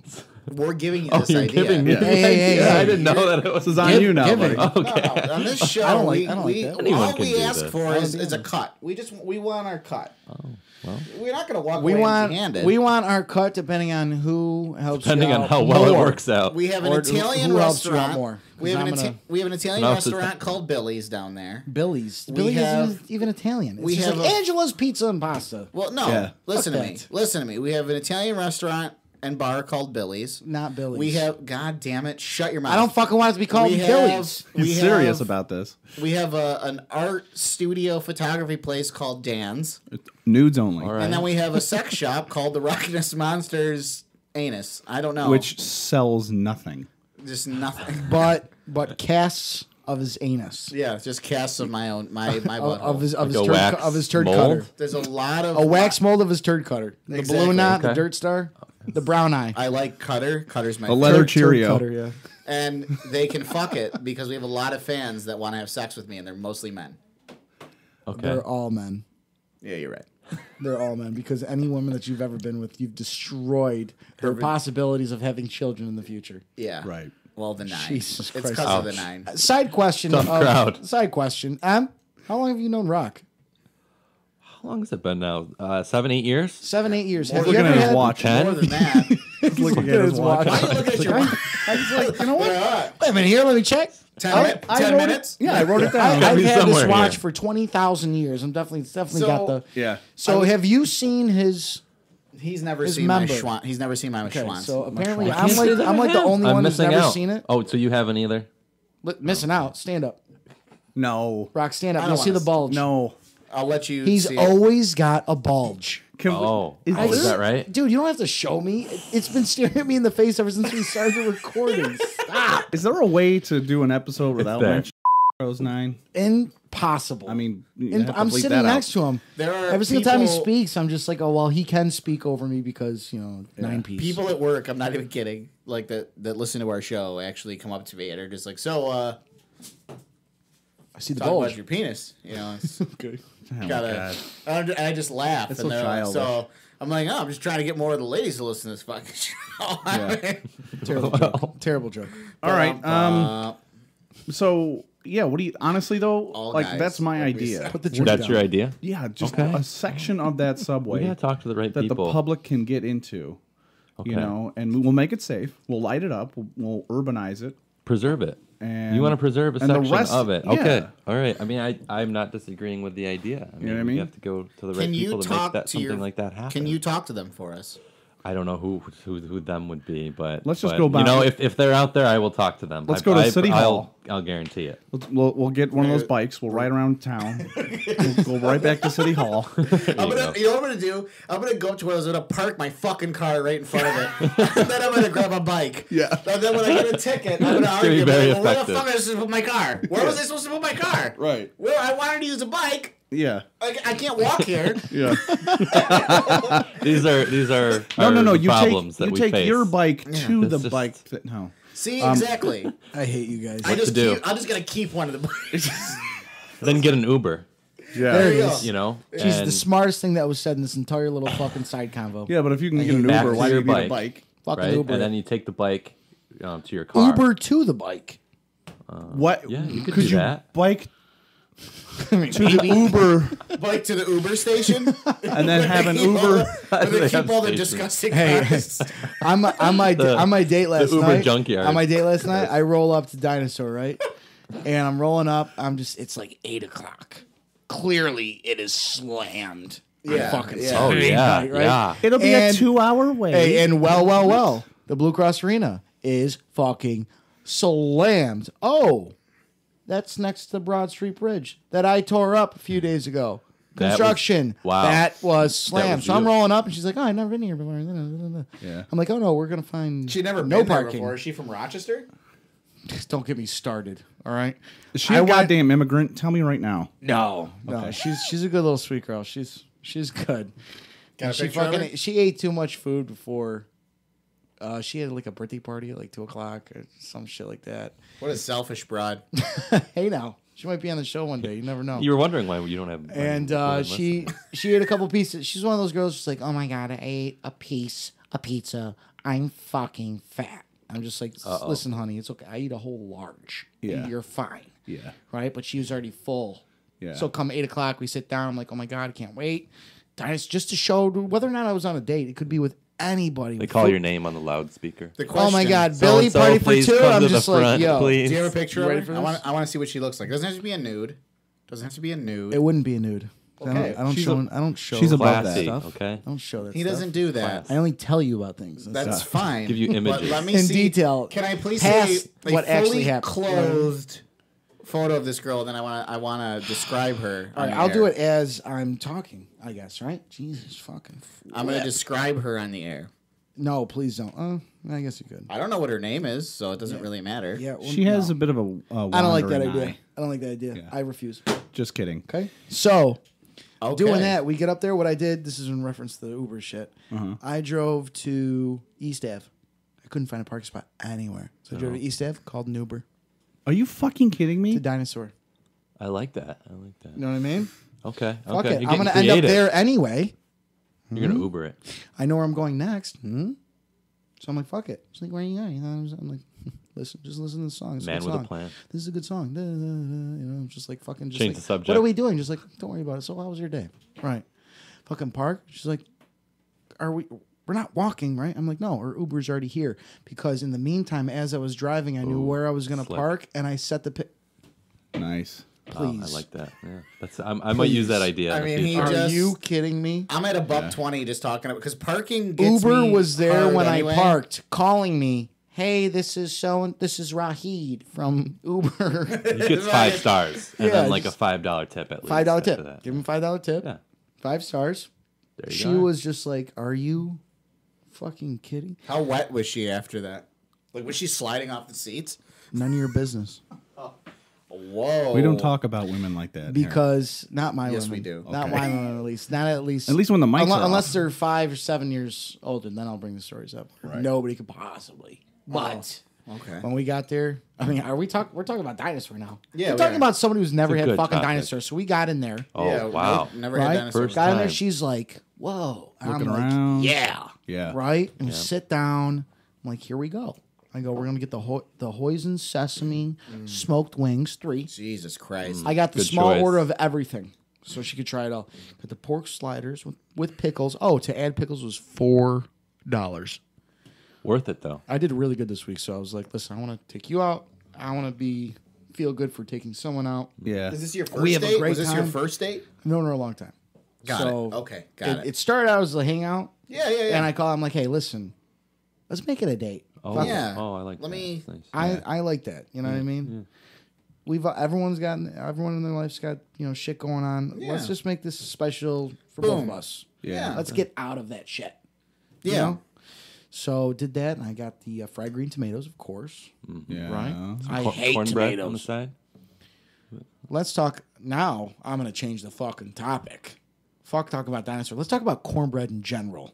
We're giving you Oh, this you're idea. giving me. Yeah. the Hey, hey, idea. hey, I didn't know that it This was is on you now, give buddy. it. Okay. On this show, I don't like we that. Anyone all can we do ask this. for is a cut. We want our cut. Oh, well. We're not going to walk We away want empty-handed. we want our cut depending on who helps. Depending you on out how well it more. works out. We have an Or Italian who helps you out restaurant. more? We have, 'Cause we have an Italian No, it's restaurant called Billy's down there. Billy's. We Billy have- isn't even Italian. It's we just have like a- Angela's Pizza and Pasta. Well, no. Yeah. Listen to Fuck me. that. Listen to me. We have an Italian restaurant and bar called Billy's. Not Billy's. We have. God damn it! Shut your mouth. I don't fucking want it to be called We have- Billy's. we He's serious have- about this. We have an art studio photography place called Dan's. Nudes only. All right. And then we have a sex shop called the Rockness Monsters Anus. I don't know. Which sells nothing. Just nothing. But casts of his anus. Yeah, just casts of my own my butthole. Of his Like a wax turd mold? cutter. There's a lot of A wax mold of his turd cutter. The Exactly. balloon knot, the Okay. dirt star, the brown eye. I like Cutter. Cutter's my A leather favorite. Cheerio. Turd cutter, yeah. And they can fuck it because we have a lot of fans that want to have sex with me, and they're mostly men. Okay. They're all men. Yeah, you're right. They're all men because any woman that you've ever been with, you've destroyed their possibilities of having children in the future. Yeah. Right. Well, the 9. Jesus It's Christ. because of the Ouch. 9. Side question. Tough crowd. Side question. How long have you known Rock? How long has it been now? 7, 8 years? 7, 8 years. Have Looking you ever at his had watch. 10? More than that. Looking at his watch. Why are you looking at your watch? I was like, you know what? Yeah. Wait a minute. Here, let me check. 10 wrote minutes? It, yeah, I wrote it down. I've be had this somewhere watch here. for 20,000 years. I'm definitely So- got the. Yeah. So have you seen his? He's never His seen member. my schwanz. He's never seen my Okay, schwanz. so apparently schwanz. I'm like the only I'm one who's missing never out. seen it. Oh, so you haven't either? Missing out. Stand up, No. Rock. Stand up. I You'll don't see the wanna bulge. No. I'll let you He's see it. always got a bulge. Can Oh, is, is this- that right? Dude, you don't have to show me. It's been staring at me in the face ever since we started recording. Stop. is there a way to do an episode without there. mentioning Rose 9? Impossible. I mean, you And have to I'm bleep sitting that out. next to him. There are Every single time he people- speaks, I'm just like, oh well, he can speak over me because 9-piece. People at work, I'm not even kidding, like that listen to our show actually come up to me and are just like, so, I see the Talk about bulge. your penis. You know, it's Okay. Oh my gotta. God. And I just laugh. That's and so they're like- childish. So I'm like, oh, I'm just trying to get more of the ladies to listen to this fucking show. Yeah. Terrible joke. Terrible joke. All right. Uh, So yeah, what do you honestly though? All Like guys, that's my like we idea. said. Put the jerky That's down. your idea. Yeah, just Okay. a section of that We subway gotta talk to the right that people. the public can get into. Okay. You know, and we'll make it safe. We'll light it up. We'll urbanize it. Preserve it. And You want to preserve a and the section rest- of it. yeah. Okay. All right. I mean, I'm not disagreeing with the idea. I mean, know what I we mean? have to go to the right Can you people to make talk that to your something like that happen. Can you talk to them for us? I don't know who them would be, but Let's just but, go back- You know, if they're out there, I will talk to them. Let's go to City Hall. I'll guarantee it. We'll get one of those bikes. We'll ride around town. We'll go right back to City Hall. You know what I'm gonna do? I'm gonna go up to where I was gonna park my fucking car right in front of it. And then I'm gonna grab a bike. Yeah. And then when I get a ticket, I'm gonna gonna be argue. very Well, where the effective. fuck am I supposed to put my car? Where was I supposed to put my car? Right. Well, I wanted to use a bike. Yeah. I can't walk here. Yeah. These are No. the You problems take that we take face. your bike to This the just- bike. No. See, exactly. I hate you guys. I just to do? I'm just gonna keep one of the bikes. Then get an Uber. Yeah. There it you go. is. You know, She's and the smartest thing that was said in this entire little fucking side convo. Yeah, but if you can get an back Uber, to why do your you need a bike. bike? Fucking right, Uber. and then you take the bike to your car. Uber to the bike. What? Yeah, you could could do you that. bike I mean, to the Uber Bike to the Uber station. and then have an Keep all Uber? the- where they They keep have all the stations. disgusting Hey. cars. on my date last Uber night. junkyard. On my date last night, I roll up to Dinosaur, right? And I'm rolling up. It's like 8:00. Clearly, it is slammed. Yeah, Fucking yeah. Oh Saturday yeah, night, right? yeah. It'll be And- a 2-hour wait. Hey, and well, the Blue Cross Arena is fucking slammed. Oh, that's next to Broad Street Bridge that I tore up a few days ago. That was- Construction. wow. That was slammed. was So I'm you. rolling up, and she's like, "Oh, I've never been here before." Yeah. I'm like, "Oh no, we're gonna find She never no been there parking." before. Is she from Rochester? Don't get me started. All right. Is she I a went- goddamn immigrant? Tell me right now. No, Okay. she's a good little sweet girl. She's good. Got a And she picture of her? she ate too much food before. She had like a birthday party at like 2:00 or some shit like that. What a selfish broad. Hey now, she might be on the show one day. You never know. You were wondering why you don't have. And women she ate a couple pieces. She's one of those girls just like, oh my god, I ate a pizza. I'm fucking fat. I'm just like, listen, honey, it's okay. I eat a whole large. Yeah. You're fine. Yeah. Right? But she was already full. Yeah. So come 8:00, we sit down. I'm like, oh my god, I can't wait. Just to show whether or not I was on a date. It could be with anybody. They call your name on the loudspeaker. The Oh my question- god, Billy So-and-so, party for please two. come I'm to the just like, front, yo, please. Do you have a picture You of ready her? for I this? want to see what she looks like. Doesn't have to be a nude. Doesn't have to be a nude. it wouldn't be a nude. Okay. I don't She's show. a- I don't show. she's above Classy, that. stuff. okay? I don't show that. He stuff. doesn't do that. I only tell you about things. That's fine. Give you But images. let me In see. detail, Can I please past see a what fully actually happened. clothed photo of this girl? Then I want to describe her. All right, I'll do it as I'm talking. I guess, right? Jesus fucking. I'm going to describe her on the air. No, please don't. I guess you could. I don't know what her name is, so it doesn't really matter. Yeah, well, She has no. a bit of a I don't like that wandering idea. eye. I don't like that idea. Yeah. I refuse. Just kidding. Okay. So Okay. doing that, we get up there. What I did. This is in reference to the Uber shit. I drove to East Ave. I couldn't find a parking spot anywhere, so I drove to East Ave. Called an Uber Are you fucking kidding me? to Dinosaur. I like that. I like that. You know what I mean? Okay. Fuck Okay. it. You're I'm getting gonna end up creative. there anyway. You're gonna Uber it. I know where I'm going next. So I'm like, fuck it. She's like, where are you going? I'm like, listen to the song. It's a Man good with a song. plan. This is a good song. You know, just like fucking. Just Change like, the subject. What are we doing? Just like, don't worry about it. So how was your day? Right. Fucking park. She's like, we're not walking, right? I'm like, no, our Uber's already here. Because in the meantime, as I was driving, I knew where I was gonna slick. park, and I set the Nice. please. I like that. Yeah. That's. I might use that idea. I in the mean, he future. Are just- you kidding me? I'm at a buck 20 just talking about because parking gets Uber me was there hard when anyway. I parked, calling me. Hey, this is Rahid from Uber. He gets 5 stars and Yeah, then like a just- $5 tip at least. $5 after tip. that. Give him $5 tip. Yeah. 5 stars. There you She go. was just like, "Are you fucking kidding? How wet was she after that? Like, was she sliding off the seats? None of your business." Whoa. We don't talk about women like that. here. Because not my Yes, women. we do. Not Okay. my women, at least. Not at least. At least when the mics are unless off. they're 5 or 7 years older, then I'll bring the stories up. Nobody could possibly. But Okay. When we got there, I mean, we're talking about dinosaur now. Yeah, we're we talking are. about somebody who's never It's a had good fucking topic. dinosaurs. So we got in there, Oh, Yeah, wow. Never right? had dinosaurs. First got in there. time. She's like, "Whoa!" And Looking I'm like, around. "Yeah, Yeah. right." And we sit down. I'm like, "Here we go." I go, "We're gonna get the hoisin sesame smoked wings 3. Jesus Christ. I got the Good small choice. order of everything, so she could try it all. Got the pork sliders with pickles. Oh, to add pickles was $4. Worth it though. I did really good this week, so I was like, "Listen, I want to take you out. I want to feel good for taking someone out." Yeah. Is this your first We have a date? great Was this your time. first date? I've known her a long time. Got so it. Okay, got it. It started out as a hangout. Yeah. And I call. I'm like, "Hey, listen, let's make it a date." Oh, Fuck it. Yeah. Oh, I like Let that. me- That's nice. I like that. You know what I mean? Everyone in their life's got shit going on. Yeah. Let's just make this special for both Boom. of us. Yeah. Let's get out of that shit. Yeah. You know? So did that, and I got the fried green tomatoes, of course. Yeah. Right? I Cor- hate cornbread tomatoes. on the side. Let's talk now. I'm gonna change the fucking topic. Fuck talk about dinosaur. Let's talk about cornbread in general.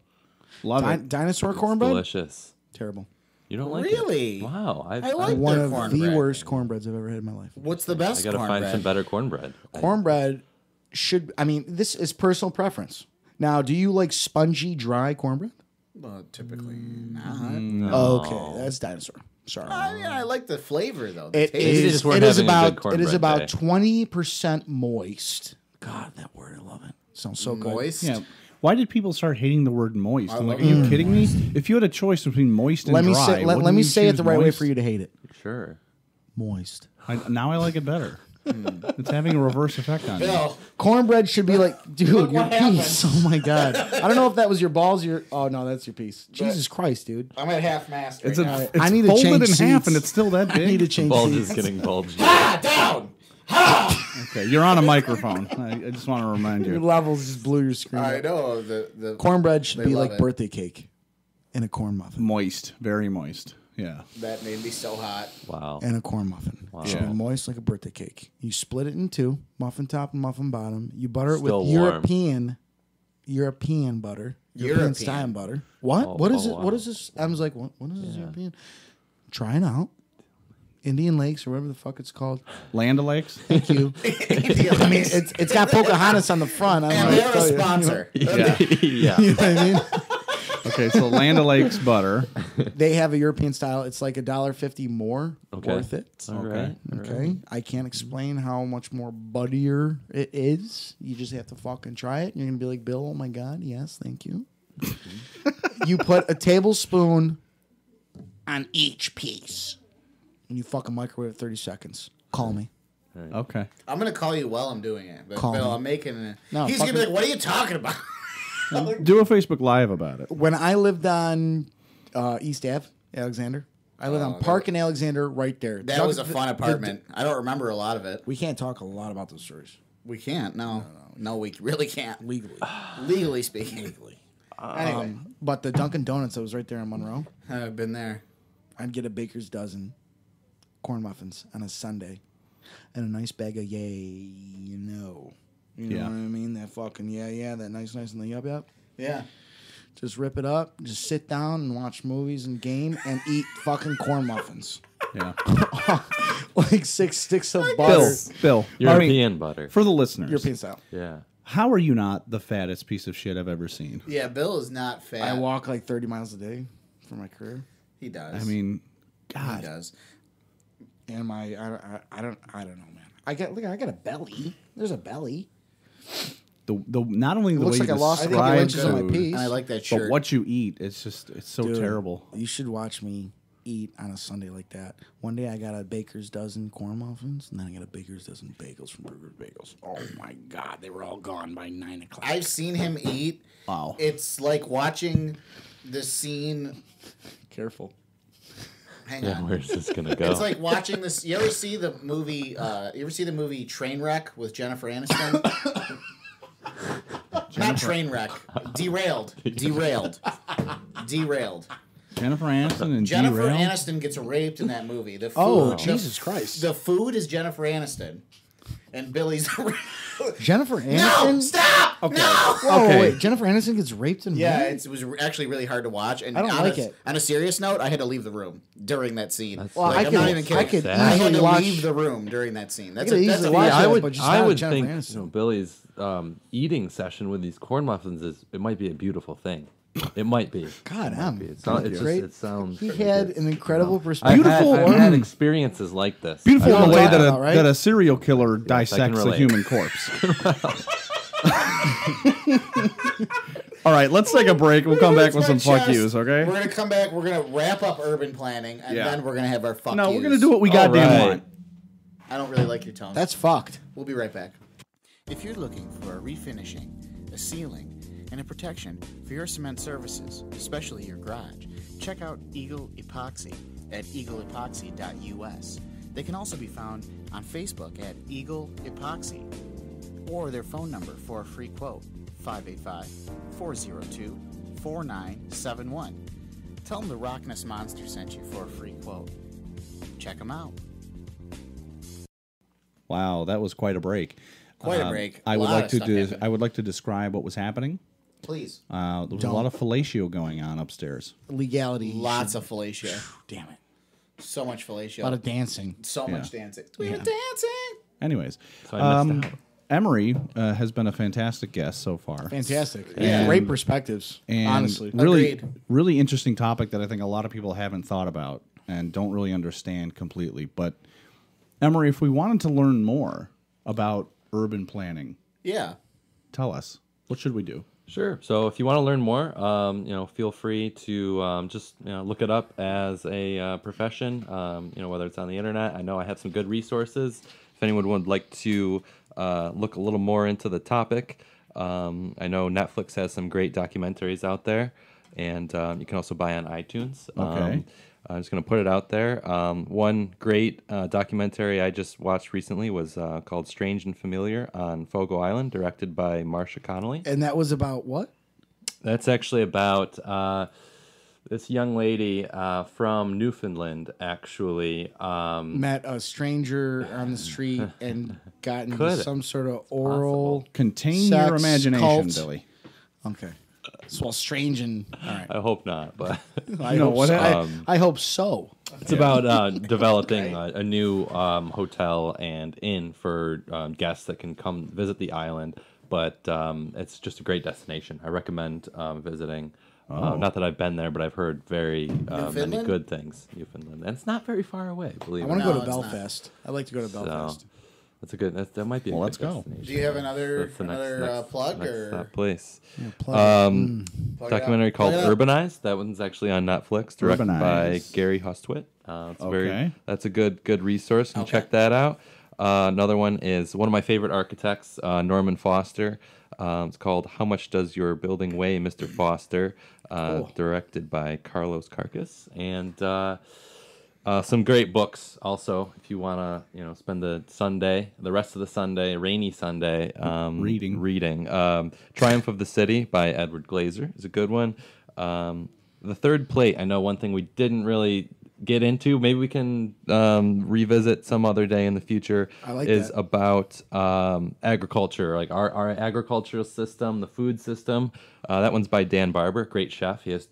Love it. Dinosaur cornbread? Delicious. Terrible. You don't like Really? it? Wow. I like One their of the cornbread. worst cornbreads I've ever had in my life. What's the best I gotta cornbread? find some better cornbread. Cornbread this is personal preference. Now, do you like spongy, dry cornbread? Well, typically Mm. not. Okay, that's dinosaur. Sorry. I mean, I like the flavor though. The It taste. Maybe they is. just weren't It is having a good about. It is cornbread about day. 20% moist. God, that word, I love it. Sounds so good. moist. Yeah. Why did people start hating the word moist? I'm like, are you kidding me? If you had a choice between moist and Let me dry, say. Let wouldn't me you say it choose the right way moist? for you to hate it. Sure. Moist. Now I like it better. It's having a reverse effect on me. Bill, Cornbread should be like, dude, Look your what piece. Oh my god. I don't know if that was your balls. Oh no, that's your piece. Jesus Christ, dude. I'm at half mast. Right It's, now. it's I need to folded change in half seats. and it's still that I need to big. change Bulge seats. is getting bulgy. Down. Okay, you're on a microphone. I just want to remind Your you. levels just blew your screen. I up. know the Cornbread should They be love like it. birthday cake and a corn muffin. Moist, very moist. Yeah. that made me so hot. Wow. And a corn muffin. It should Yeah. be moist like a birthday cake. You split it in 2, muffin top and muffin bottom. You butter it with Still warm. European butter. European European. style butter. What? Oh, what is oh, it? wow. What is this? I was like, what is this European? Try it out. Indian Lakes or whatever the fuck it's called. Land O'Lakes? Thank you. I mean, it's got Pocahontas on the front. I don't And know they're what to a tell you. sponsor. yeah. You know what I mean? Okay, so Land O'Lakes butter. They have a European style. It's like $1.50 more. Okay. Worth it. All right. Okay. I can't explain how much more buttier it is. You just have to fucking try it. You're gonna be like, Bill, oh my god, yes, thank you. You put a tablespoon on each piece. And you fucking microwave it 30 seconds. Call me. Okay. I'm gonna call you while I'm doing it. But Call Bill, me. I'm making it. No, He's gonna be fucking- like, "What are you talking about?" Do a Facebook Live about it. When I lived on East Ave, Alexander, I lived on Park and Alexander right there. That was a fun apartment. I don't remember a lot of it. We can't talk a lot about those stories. We can't. No, we really can't. Legally. Legally speaking. Anyway, But the Dunkin' Donuts that was right there in Monroe, I've been there. I'd get a baker's dozen corn muffins on a Sunday and a nice bag of yay, you know. You know Yeah. what I mean? That fucking yeah, that nice and the yup. Yeah. Just rip it up, just sit down and watch movies and game and eat fucking corn muffins. Yeah. Like 6 sticks of butter. Bill. European butter. For the listeners, European style. Yeah. how are you not the fattest piece of shit I've ever seen? Yeah, Bill is not fat. I walk like 30 miles a day for my career. He does. I mean, he God. does. And my I don't know, man. I got a belly. There's a belly. The not only the looks way like I you lost a couple describe inches on my food, piece. And I like that but shirt. what you eat, it's so Dude, terrible. You should watch me eat on a Sunday like that. One day I got a baker's dozen corn muffins, and then I got a baker's dozen bagels from Burger Bagels. Oh my god, they were all gone by 9 o'clock. I've seen him eat. Wow. It's like watching the scene. Careful. Hang Yeah, on. where's this gonna go? It's like watching this. You ever see the movie? You ever see the movie Trainwreck with Jennifer Aniston? Not Trainwreck. Derailed. Derailed. Derailed. Jennifer Aniston and Jennifer Derailed? Aniston gets raped in that movie. The food, Oh, the- Jesus Christ. The food is Jennifer Aniston. and Billy's. Jennifer No, Aniston. stop! Okay. No. Whoa, Okay. wait. Jennifer Aniston gets raped and Yeah, murdered? it was actually really hard to watch. And I don't on like a, it. On a serious note, I had to leave the room during that scene. That's Well, Like, I I'm could, not even kidding. I could sad. I had easily to watch. leave the room during that scene. That's could a, that's easily a watch I it, would, but just I not would Jennifer think Aniston. Billy's eating session with these corn muffins it might be a beautiful thing. It might be. God, It might I'm be. It's not, it's great. just, it sounds. He like had it's, an incredible I've perspective. I've had experiences like this. Beautiful I in the know way what that I'm a, talking about, right? that a serial killer I can dissects a relate. human corpse. All right, let's take a break. We'll come back with some fuck yous, okay? We're gonna come back. We're gonna wrap up urban planning, and Yeah. then we're gonna have our fuck No, yous. we're gonna do what we All goddamn right. want. I don't really like your tone. That's fucked. We'll be right back. If you're looking for a refinishing, a sealing, and a protection for your cement services, especially your garage, check out Eagle Epoxy at eagleepoxy.us. They can also be found on Facebook at Eagle Epoxy, or their phone number for a free quote, 585-402-4971. Tell them the Rockness Monster sent you for a free quote. Check them out. Wow, that was quite a break. Quite a break. I would Lot like of to stuff happened. I would like to describe what was happening. Please. There was a lot of fellatio going on upstairs. Legality. Lots of fellatio. Damn it. So much fellatio. A lot of dancing. So much Yeah. dancing. We were dancing. Anyways, So I missed out. Emery has been a fantastic guest so far. Fantastic. Yeah. Great perspectives. And honestly. really, Agreed. really interesting topic that I think a lot of people haven't thought about and don't really understand completely. But Emery, if we wanted to learn more about urban planning, Yeah. tell us, what should we do? Sure. So if you want to learn more, feel free to just look it up as a profession. Whether it's on the internet. I know I have some good resources. If anyone would like to look a little more into the topic, I know Netflix has some great documentaries out there, and you can also buy on iTunes. Okay. I'm just going to put it out there. One great documentary I just watched recently was called Strange and Familiar on Fogo Island, directed by Marcia Connolly. And that was about what? That's actually about this young lady from Newfoundland, actually. Met a stranger on the street and got into Could. some sort of oral. Contain Sex, your imagination, cult. Billy. Okay. It's well strange and all right. I hope not, but I know hope what so. happened? I hope so. it's about developing a new hotel and inn for guests that can come visit the island. But it's just a great destination. I recommend visiting. Not that I've been there, but I've heard very many Newfoundland? good things. Newfoundland, and it's not very far away. Believe I it. want to No, go to it's not. Belfast. I'd like to go to Belfast. That's a good. That might be. Well, a let's good go. destination. Do you have another That's the plug next or place? Plug it out. Documentary called Plug it out. Urbanized. That one's actually on Netflix, directed by Urbanized. Gary Hustwit. It's Okay. that's a good resource, and Okay. check that out. Another one is one of my favorite architects, Norman Foster. It's called "How Much Does Your Building Weigh, Mr. Foster?" Directed by Carlos Carcas, and some great books. Also, if you want to, spend the rest of the Sunday, rainy Sunday, reading. "Triumph of the City" by Edward Glazer is a good one. The Third Plate. I know one thing we didn't really get into. Maybe we can revisit some other day in the future. I like is that. about agriculture, like our agricultural system, the food system. That one's by Dan Barber, great chef. He has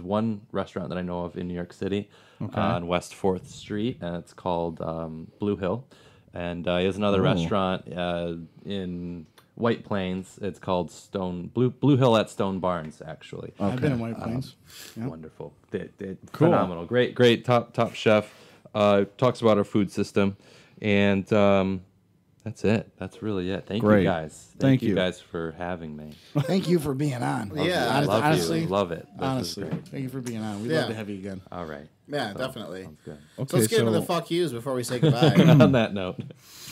one restaurant that I know of in New York City on West 4th Street, and it's called Blue Hill. And he has another restaurant in White Plains. It's called Blue Hill at Stone Barns, actually. I've been in White Plains. Wonderful. Phenomenal. Great top chef. Talks about our food system. And that's it. That's really it. Thank Great. you guys. Thank you you. guys for having me. Thank you for being on. Yeah, I love honestly, you. Love it. This is honestly, great. thank you for being on. We'd Yeah. love to have you again. All right. Yeah, definitely. Sounds good. So let's get into the fuck yous before we say goodbye. On that note.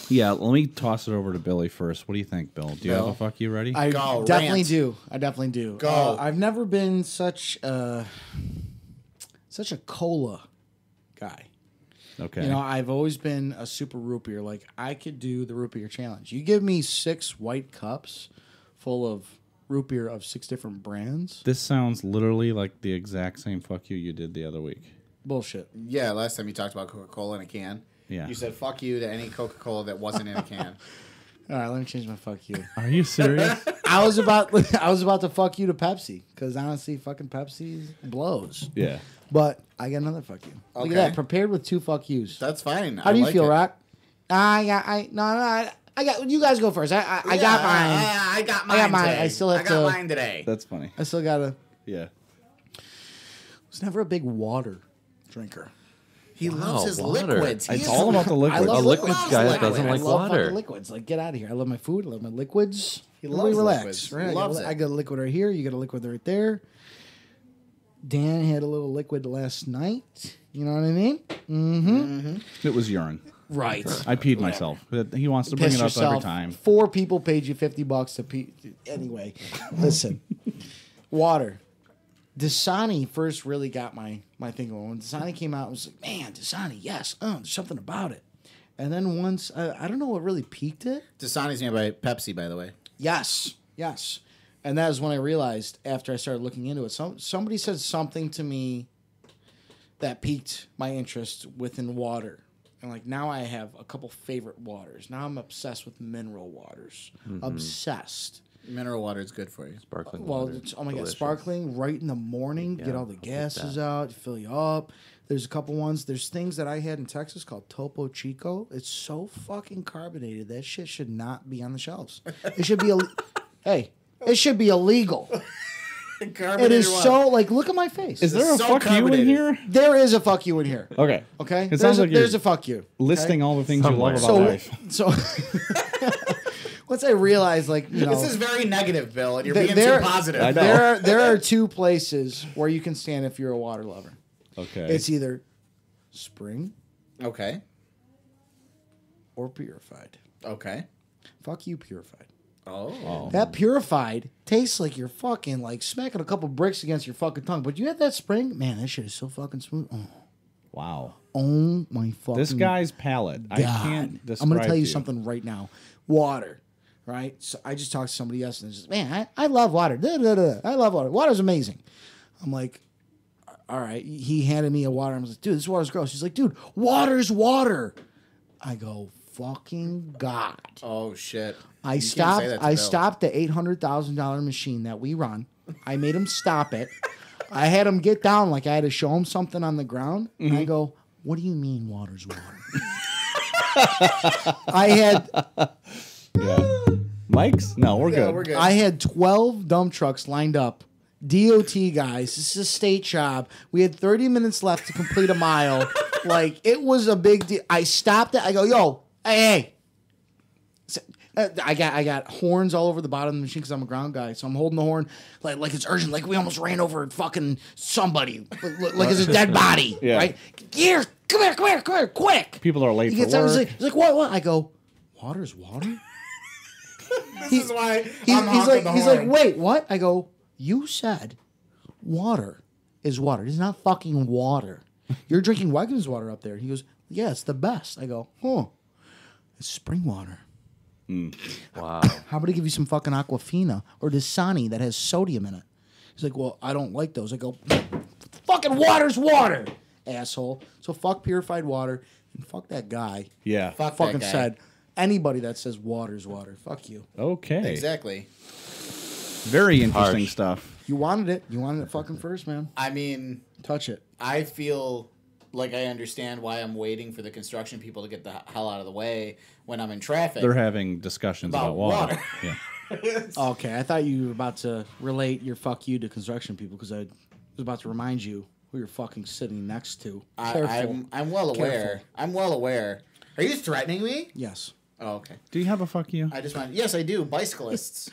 Yeah, let me toss it over to Billy first. What do you think, Bill? Do you have Bill? a fuck you ready? I Go, definitely rant. do. I definitely do. Go. I've never been such a cola guy. Okay. You know, I've always been a super root beer. Like, I could do the root beer challenge. You give me 6 white cups full of root beer of 6 different brands. This sounds literally like the exact same fuck you did the other week. Bullshit. Yeah, last time you talked about Coca-Cola in a can. Yeah. You said fuck you to any Coca-Cola that wasn't in a can. All right, let me change my fuck you. Are you serious? I was about to fuck you to Pepsi because honestly, fucking Pepsi blows. Yeah. But I got another fuck you. Look Okay. at that, prepared with 2 fuck yous. That's fine. How do you feel, Rock? I got. You guys go first. I got mine. I got mine. I got mine. Today. I still have I got to- mine today. That's funny. I still gotta. Yeah. I was never a big water drinker. He loves his water. liquids. It's He all is- about the liquids. love A liquids loves guy that liquids. doesn't I like love water. fucking liquids. Like, get out of here. I love my food. I love my liquids. loves relax. liquids. Right? Loves I it. got a liquid right here. You got a liquid right there. Dan had a little liquid last night. You know what I mean? It was urine. Right. I peed myself. He wants to bring Piss it up yourself. every time. 4 people paid you $50 to pee. Anyway, listen. Water. Dasani first really got my thing going. When Dasani came out, I was like, man, Dasani, yes. There's something about it. And then once, I don't know what really peaked it. Dasani's made by Pepsi, by the way. Yes. And that is when I realized after I started looking into it. Somebody said something to me that piqued my interest within water. And like now I have a couple favorite waters. Now I'm obsessed with mineral waters. Obsessed. Mineral water is good for you. Sparkling Well, water. it's, oh my Delicious. God, sparkling right in the morning, get all the gases out, fill you up. There's a couple ones. There's things that I had in Texas called Topo Chico. It's so fucking carbonated. That shit should not be on the shelves. It should be hey, it should be illegal. It is so like look at my face. Is there a so fuck you in carbonated. here? There is a fuck you in here. Okay. Okay? It sounds like there's you're a fuck you. listing all the things Somewhere. you love about So life. once I realized like, you know, This is very negative, Bill, and you're Th- being there- too positive. I know. there are 2 places where you can stand if you're a water lover. Okay. It's either spring Okay. or purified. Okay. Fuck you, purified. Oh. That purified tastes like you're fucking like smacking a couple bricks against your fucking tongue. But you had that spring, man, that shit is so fucking smooth. Wow. Oh my fucking This guy's palate. I God. can't describe. I'm gonna tell to you something right now. Water, right? So I just talked to somebody else and it's just, man, I love water. Da, da, da. I love water. Water's amazing. I'm like, all right. He handed me a water. I was like, dude, this water's gross. He's like, dude, water's water. I go, fucking God. Oh shit. I You can't stopped. say that to I Bill. stopped the $800,000 machine that we run. I made him stop it. I had him get down like I had to show him something on the ground. And I go, "What do you mean water's water?" I had Yeah. Mike's? No, we're good. We're good. I had 12 dump trucks lined up. DOT guys, this is a state job. We had 30 minutes left to complete a mile. Like it was a big deal. I stopped it. I go, "Yo, hey." I got horns all over the bottom of the machine because I'm a ground guy. So I'm holding the horn like it's urgent. Like we almost ran over fucking somebody. Like it's a dead body. Yeah. Right? Here, come here, quick. People are late He for gets out, work. he's like, what? I go, water's water? This is why He's I'm honking the he's like, horn. wait, what? I go, you said water is water. It's not fucking water. You're drinking Wegmans water up there. He goes, yeah, it's the best. I go, it's spring water. Wow. How about I give you some fucking Aquafina or Dasani that has sodium in it? He's like, well, I don't like those. I go, fucking water's water, asshole. So fuck purified water and fuck that guy. Yeah. Fuck that Fucking guy. said anybody that says water's water. Fuck you. Okay. Exactly. Very interesting Harsh. stuff. You wanted it. You wanted it fucking first, man. I mean, Touch it. I feel like I understand why I'm waiting for the construction people to get the hell out of the way when I'm in traffic. They're having discussions About about water. water. Yeah. Okay, I thought you were about to relate your fuck you to construction people because I was about to remind you who you're fucking sitting next to. Careful. I'm well aware. Careful. I'm well aware. Are you threatening me? Yes. Oh, okay. Do you have a fuck you? I just want. Yes, I do. Bicyclists,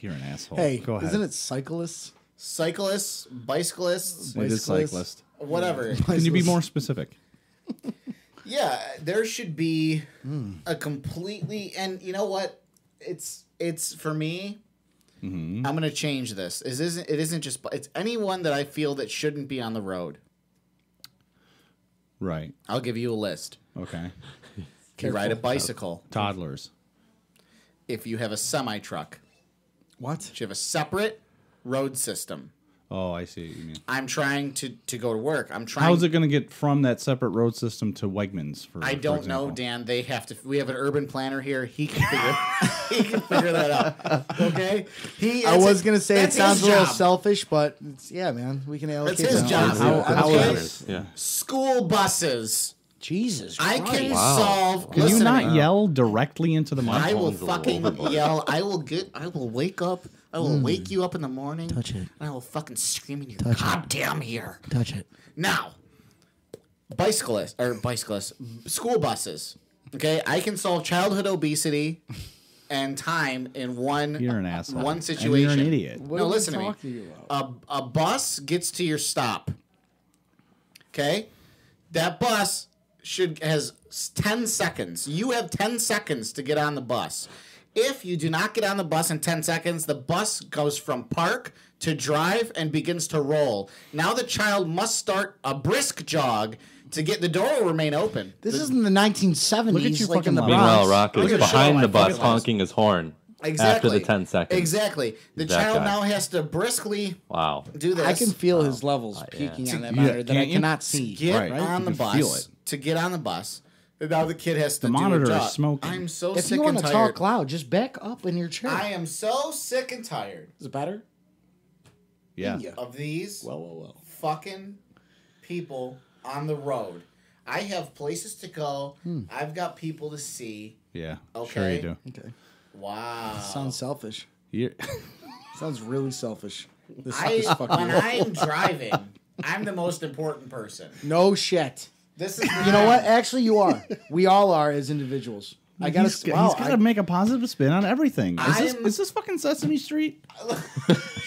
You're an asshole. Hey, Go ahead. isn't it cyclists? cyclists, bicyclists, It is bicyclists? cyclist. whatever. Can you be more specific? Yeah, there should be a completely. And you know what? It's for me. I'm gonna change this. It isn't just. It's anyone that I feel that shouldn't be on the road. Right. I'll give you a list. Okay. If you ride a bicycle, Toddlers. if you have a semi truck, What? if you have a separate road system, Oh, I see what you mean. I'm trying to go to work. I'm trying. How's it going to get from that separate road system to Wegmans? I don't know, Dan. They have to. We have an urban planner here. He can figure. He can figure that out. Okay. I was gonna say it that's sounds a his little job. selfish, but it's, yeah, man, we can allocate. That's his that. job. How Okay? is Yeah. School buses. Jesus, I can Christ. solve. Can listen you to not me. yell directly into the mic? I will phone's a little fucking overboard. yell. I will wake up. I will wake you up in the morning. Touch it. And I will fucking scream in your Touch it. goddamn ear. Touch it. Now, school buses. Okay, I can solve childhood obesity and time in one. You're an asshole. One And situation. you're an idiot. What No, are we listen to me. talking about? A bus gets to your stop. Okay, that bus has 10 seconds. You have 10 seconds to get on the bus. If you do not get on the bus in 10 seconds, the bus goes from park to drive and begins to roll. Now the child must start a brisk jog to get the door will remain open. This isn't the 1970s, Look at you like in the fucking Meanwhile, Bronx. Rock Look is at the show behind my the bus fucking life. honking his horn Exactly. after the 10 seconds. Exactly. The That child guy. now has to briskly Wow. do this. I can feel his levels peaking on that Yeah, monitor that I can't you? cannot see. get Right. on You the can feel bus it. to get on the bus. And now the kid has to The do monitor a is jog. smoking. I'm so If sick you want and to tired. talk loud, just back up in your chair. I am so sick and tired Is it better? Yeah. of these Well. fucking people on the road. I have places to go. I've got people to see. Yeah. Sure Okay. you do. Okay. Wow. Sounds selfish. You Sounds really selfish. This I, fucking when I'm driving, I'm the most important person. No shit. This is You know what? Actually, you are. We all are as individuals. I gotta. he's got to make a positive spin on everything. Is this fucking Sesame Street?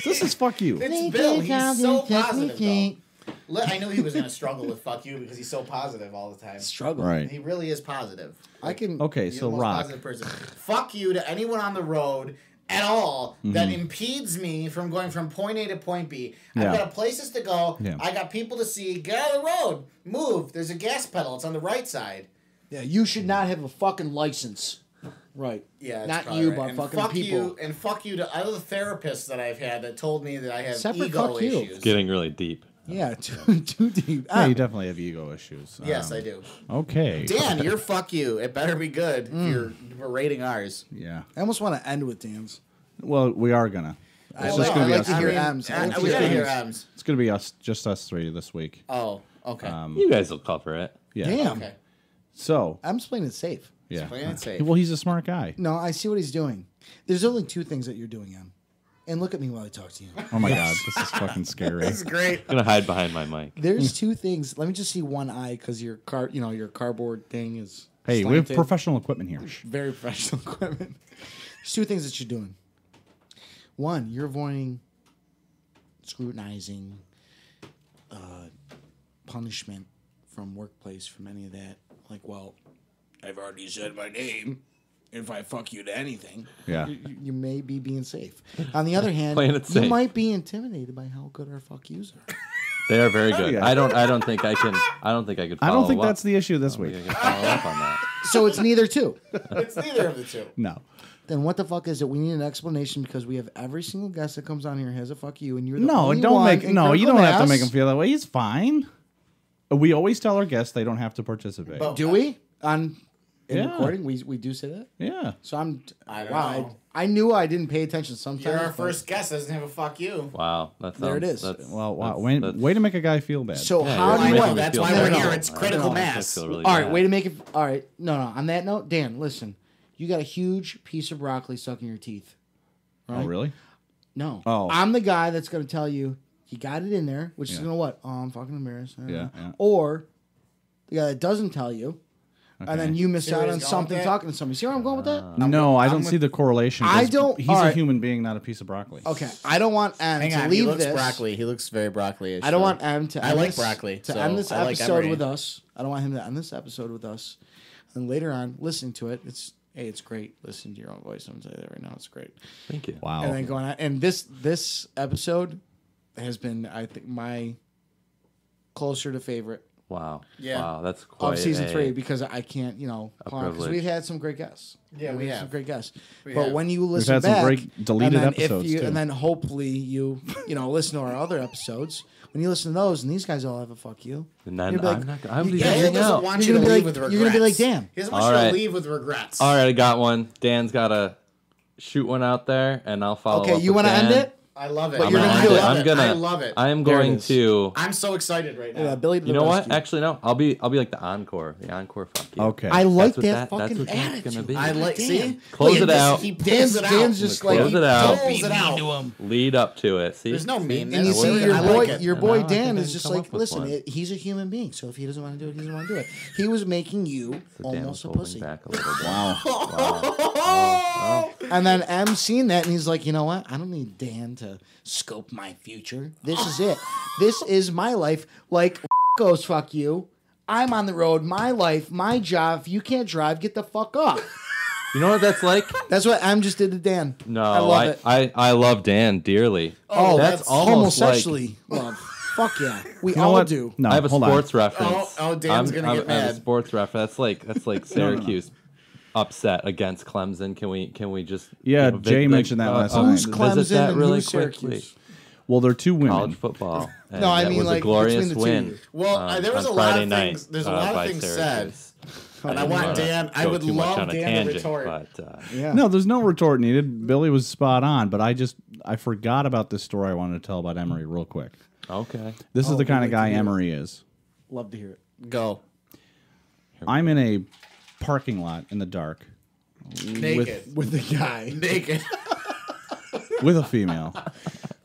This is fuck you. It's Bill. He's so positive, though. I knew he was going to struggle with fuck you because he's so positive all the time. struggle. Right. He really is positive. I can. Okay, He's so the most Rock. positive person. Fuck you to anyone on the road at all that Mm-hmm. impedes me from going from point A to point B. Yeah. I've got places to go. Yeah. I got people to see. Get out of the road. Move. There's a gas pedal. It's on the right side. Yeah, you should not have a fucking license. Right. Yeah, that's Not probably you, right. but And fucking fuck people. You, and fuck you to other therapists that I've had that told me that I have Separate ego fuck you. issues. Getting really deep. Yeah, too deep. Yeah, you definitely have ego issues. Yes, I do. Okay. Dan, you're fuck you. It better be good if you're rating ours. Yeah. I almost want to end with Dan's. Well, we are gonna. It's Well, just no, gonna I be like us. to hear Three. M's. I like to We hear gotta hear M's. M's. It's gonna be us, just us three this week. Oh, okay. You guys will cover it. Yeah. Damn. Okay. So. M's playing it safe. Yeah. playing it safe. Well, he's a smart guy. No, I see what he's doing. There's only two things that you're doing, Em. And look at me while I talk to you. Oh my god, this is fucking scary. This is great. I'm gonna hide behind my mic. There's two things. Let me just see one eye because your your cardboard thing is. Hey, we have slanted. professional equipment here. Very professional equipment. There's two things that you're doing. One, you're avoiding scrutinizing, punishment from workplace, from any of that. Like, well, I've already said my name. If I fuck you to anything, Yeah. you may be being safe. On the other hand, Playing it you safe. might be intimidated by how good our fuck yous are. They are very good. yeah. I don't think I can. I don't think I could. I Follow don't think up. that's the issue this I week. think I can follow up on that. So it's neither two. It's neither of the two. No. Then what the fuck is it? We need an explanation because we have every single guest that comes on here has a fuck you, and you're the No, only don't one make. in No, you critical don't have to mass. make him feel that way. He's fine. We always tell our guests they don't have to participate. But- Do we in Yeah. recording? We do say that. Yeah. So I don't wow, know. I knew I didn't pay attention sometimes. You're our but- first guest that doesn't have a fuck you. Wow, that There it sounds- is. that's- Well, wow. that's- Way to make a guy feel bad. So Yeah, how you're do you making want? me That's feel why bad. we're No, here. no, It's no, critical no, mass. I feel really All right, bad. way to make it. All right, no. On that note, Dan, listen. You got a huge piece of broccoli stuck in your teeth. Oh, really? No. Oh. I'm the guy that's going to tell you he got it in there, which is Yeah. going to what? Oh, I'm fucking embarrassed. Yeah. Or the guy that doesn't tell you, Okay. and then you miss See where out he's on going something with that? talking to somebody. See where I'm going with that? No, I don't I'm see the correlation. I 'cause don't- He's all a right. human being, not a piece of broccoli. Okay, I don't want M Hang to on, leave he looks this. broccoli. He looks very broccoli-ish. I don't so- want M to. I end like this- broccoli, to so end this I like episode Emery. with us. I don't want him to end this episode with us, and later on, listening to it, it's great. Listen to your own voice. I'm gonna tell you that right now. It's great. Thank you. Wow. And then going on, and this episode has been, I think, my closer to favorite Wow. Yeah. Wow. That's quite of season a- 3 because I can't, because privilege. we've had some great guests. Yeah, we We've had have. some great guests. We But have. when you listen had some back, great deleted and then episodes, too. and then hopefully you listen to our other episodes. When you listen to those, and these guys all have a fuck you. And then you'll be like, I'm not. I'm yeah, leaving Yeah, he hang doesn't out. want You're you to gonna be leave like- with regrets. you're gonna be like, damn. He doesn't want All you right. to leave with regrets. All right, I got one. Dan's got to shoot one out there, and I'll follow. Okay, up you with want to end Dan. it? I love it. But I'm you're gonna gonna end do it. it. I'm gonna. I love it. I am There it going is. to. I'm so excited right now. Yeah, Billy to You the know what? rescue. Actually, no. I'll be like the encore. The encore. Fuck you. Okay. I like That's what that that's fucking what that's attitude. gonna be. I like. Dan. See, Close Look it at this. out. He pulls Dan's it out. just Close like it out. Pulls it out. Lead up to it. See, There's no See? meanness. And you I see like it. your I boy, like it. your boy No, I Dan couldn't is just come like, up with listen, one. he's a human being. So if he doesn't want to do it, he doesn't want to do it. He was making you So Dan almost was a holding pussy. back a little bit. Wow. And then M seen that and he's like, you know what? I don't need Dan to scope my future. This is it. This is my life. Like goes, fuck you. I'm on the road. My life, my job. If you can't drive, get the fuck off. You know what that's like? That's what M just did to Dan. No, I love it. I love Dan dearly. Oh, that's almost like homosexually love. Fuck yeah. We You know all what? do. No, I have a hold on. sports reference. Oh, Dan's gonna get I have a mad. sports reference. That's like Syracuse upset against Clemson. Can we just Yeah, Jay mentioned that last Who's night. Clemson visit that and really who's quickly? Syracuse? Well, they're two women. College football. And No, I that mean, was like, a glorious between the two of win. you. Well, there was on a lot Friday of night, things. There's a lot by of things Syracuse. said, and I didn't want wanna Dan. I go would too much love on a Dan to tangent, retort. but Yeah. No, there's no retort needed. Billy was spot on, but I forgot about this story I wanted to tell about Emery real quick. okay. This is the kind of we'd like guy to hear it. Emery is. Love to hear it. Go I'm in a parking lot in the dark naked, With the guy. naked, with a female.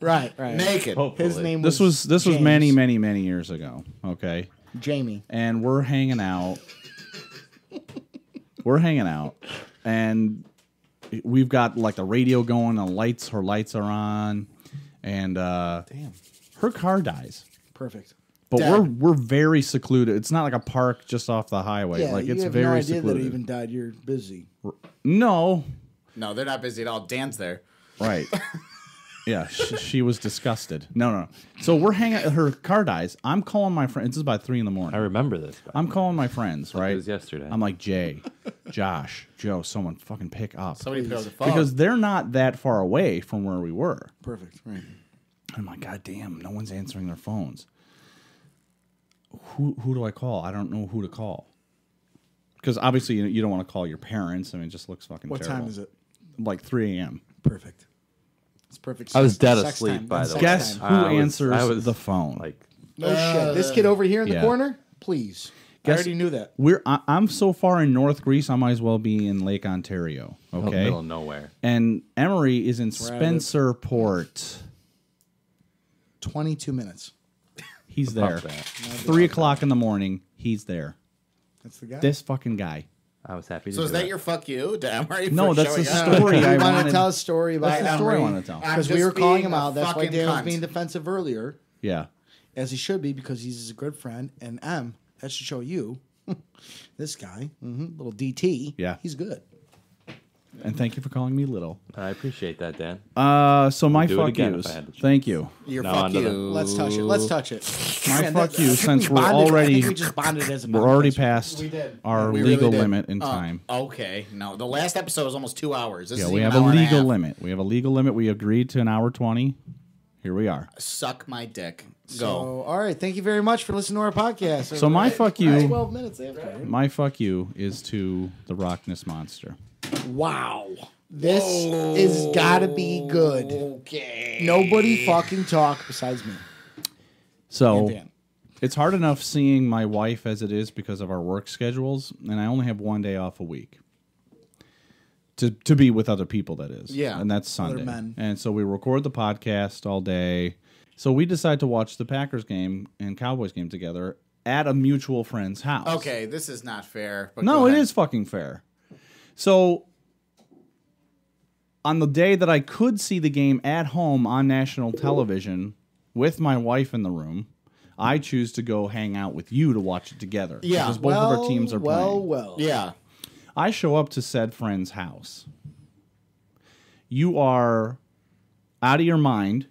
Right. naked. His name This was James. many years ago. Okay, Jamie. and we're hanging out. And we've got like the radio going, and her lights are on, and her car dies. Perfect. But Dead. we're very secluded. It's not like a park just off the highway. Yeah, like you it's have very no idea secluded. that it even died. You're busy. No, No, they're not busy at all. Dan's there. right. Yeah, she was disgusted. No. So we're hanging. Her car dies. I'm calling my friends. This is about 3 a.m. I remember this. I'm calling my friends. Right. It was yesterday. I'm like, Jay, Josh, Joe. Someone fucking pick up. Somebody pick up the phone. Because they're not that far away from where we were. Perfect. Right. I'm like, God damn, no one's answering their phones. Who do I call? I don't know who to call. Because obviously you don't want to call your parents. I mean, it just looks fucking What terrible. time is it? Like 3 a.m. Perfect. It's perfect. I was dead sex asleep, time. by That's the way. sex Guess time. who I was- answers I was the phone? Like, No shit. This kid over here in the yeah. corner? Please. I Guess- already knew that. I'm so far in North Greece, I might as well be in Lake Ontario. Okay. middle of nowhere. And Emery is in where I live. Spencerport. 22 minutes. He's there. About that. 3 o'clock in the morning. He's there. That's the guy. This fucking guy. I was happy to So is do that it. your fuck you to Emery? No, for that's the showing up? story I You want wanted. to tell a story about That's the story I Emery? wanted to tell. I'm Because we just were calling being him a out. That's why fucking Dan was cunt. being defensive earlier, Yeah. as he should be, because he's a good friend. And M, that should show you. This guy, little DT. Yeah. He's good. And thank you for calling me little. I appreciate that, Dan. So my do it fuck again yous. if I had the chance. Thank you. Your No, fuck under the- you. Let's touch it. Let's touch it. My Man, fuck that- you, I think since we we're bonded- I already think we just bonded as a we're bond already yesterday. past We did. our We really legal did. limit in time. Okay, no, the last episode was almost 2 hours. This Yeah, is we even have a an hour and legal half. limit. We have a legal limit. We agreed to an hour 20. Here we are. Suck my dick. Go. So, all right. Thank you very much for listening to our podcast. So my fuck you, 12 minutes after. my fuck you is to the Rockness Monster. Wow. This is gotta be good. Okay. Nobody fucking talk besides me. So And Dan. it's hard enough seeing my wife as it is because of our work schedules, and I only have one day off a week. To be with other people, that is. Yeah. And that's Other Sunday. men. And so we record the podcast all day. So we decide to watch the Packers game and Cowboys game together at a mutual friend's house. Okay, this is not fair. But No, go it ahead. is fucking fair. So on the day that I could see the game at home on national television with my wife in the room, I choose to go hang out with you to watch it together. Yeah. Because both of our teams are playing. Well. Yeah. I show up to said friend's house. You are out of your mind.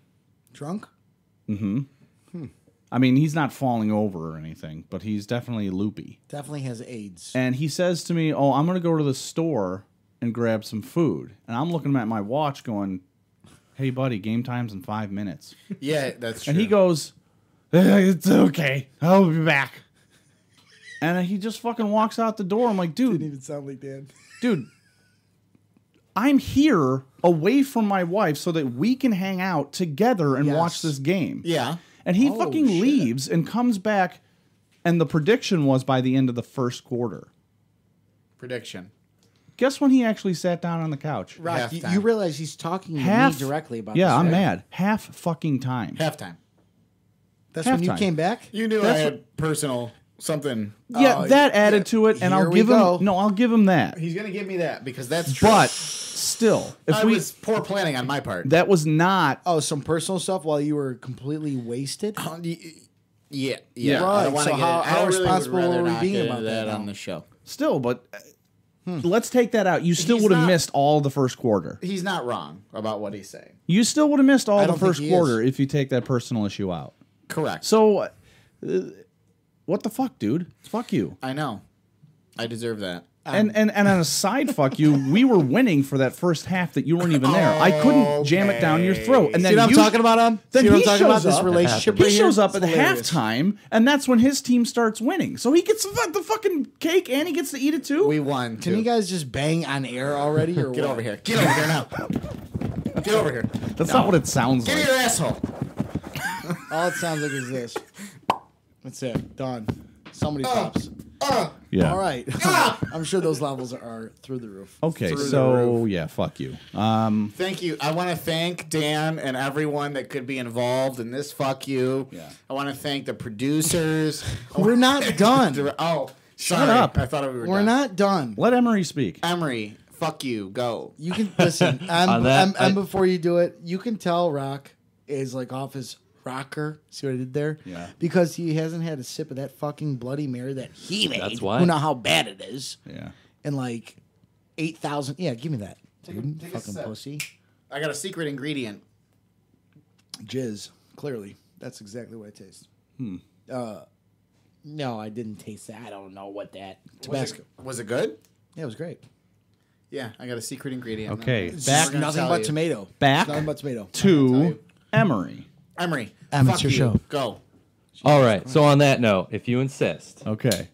Drunk? I mean, he's not falling over or anything, but he's definitely loopy. Definitely has AIDS. And he says to me, "Oh, I'm going to go to the store and grab some food." And I'm looking at my watch going, "Hey, buddy, game time's in 5 minutes." Yeah, that's true. And he goes, "It's okay. I'll be back." And he just fucking walks out the door. I'm like, Didn't dude, even sound like Dan. dude, I'm here away from my wife so that we can hang out together and Yes. watch this game. Yeah. And he Oh, fucking shit. leaves and comes back. And the prediction was by the end of the first quarter. Prediction. Guess when he actually sat down on the couch? Rock, you Halftime. realize he's talking to Half. me directly about Yeah, this, I'm right? mad. Half fucking time. Halftime. That's when you Halftime. came back? You knew That's I had personal something. Yeah, Oh, that added yeah. to it, and Here I'll we give go. him. No, I'll give him that. He's gonna give me that because that's true. But still, if I we was poor planning on my part. that was not. Oh, some personal stuff while you were completely wasted? Yeah. Yeah. I don't Right, wanna so get how- it. how I really responsible would rather were we not being get about into that on now? the show? Still, but let's take that out. You still He's would have not- missed all the first quarter. He's not wrong about what he's saying. You still would have missed all I the don't think first he quarter is. if you take that personal issue out. Correct. So, what the fuck, dude? Fuck you. I know. I deserve that. And on a side, fuck you. We were winning for that first half that you weren't even there. I couldn't jam it down your throat. And then See what I'm you, talking about, Then See what I'm he talking about? shows This up. relationship He right here? shows up It's at hilarious. halftime, and that's when his team starts winning. So he gets the fucking cake, and he gets to eat it too. We won. Can you guys just bang on air already? Or get what? over here? Get over here now. Get over here. That's not what it sounds Give me like. your asshole. All it sounds like is this. That's it. Done. Somebody pops. Yeah. All right. I'm sure those levels are through the roof. Okay, Through the so yeah, fuck you. Thank you. I want to thank Dan and everyone that could be involved in this. Fuck you. Yeah. I want to thank the producers. We're not done. Oh, sorry. up. I thought we were We're done. not done. Let Emery speak. Emery, fuck you. Go. You can listen. On that, And before you do it, you can tell Rock is like off his rocker. See what I did there? Yeah. Because he hasn't had a sip of that fucking Bloody Mary that he made. That's why. Who know how bad it is? Yeah. And like 8,000. Yeah, give me that. Take a Fucking sip. pussy. I got a secret ingredient. Jizz. Clearly, that's exactly what it tastes. No, I didn't taste that. I don't know what that Tabasco. Was it good? Yeah, it was great. Yeah, I got a secret ingredient. Okay, It's back just nothing but tomato. Back It's nothing but tomato. to Emery. Emery, Em, fuck it's your you. show. Go. All right. So on that note, if you insist, Okay.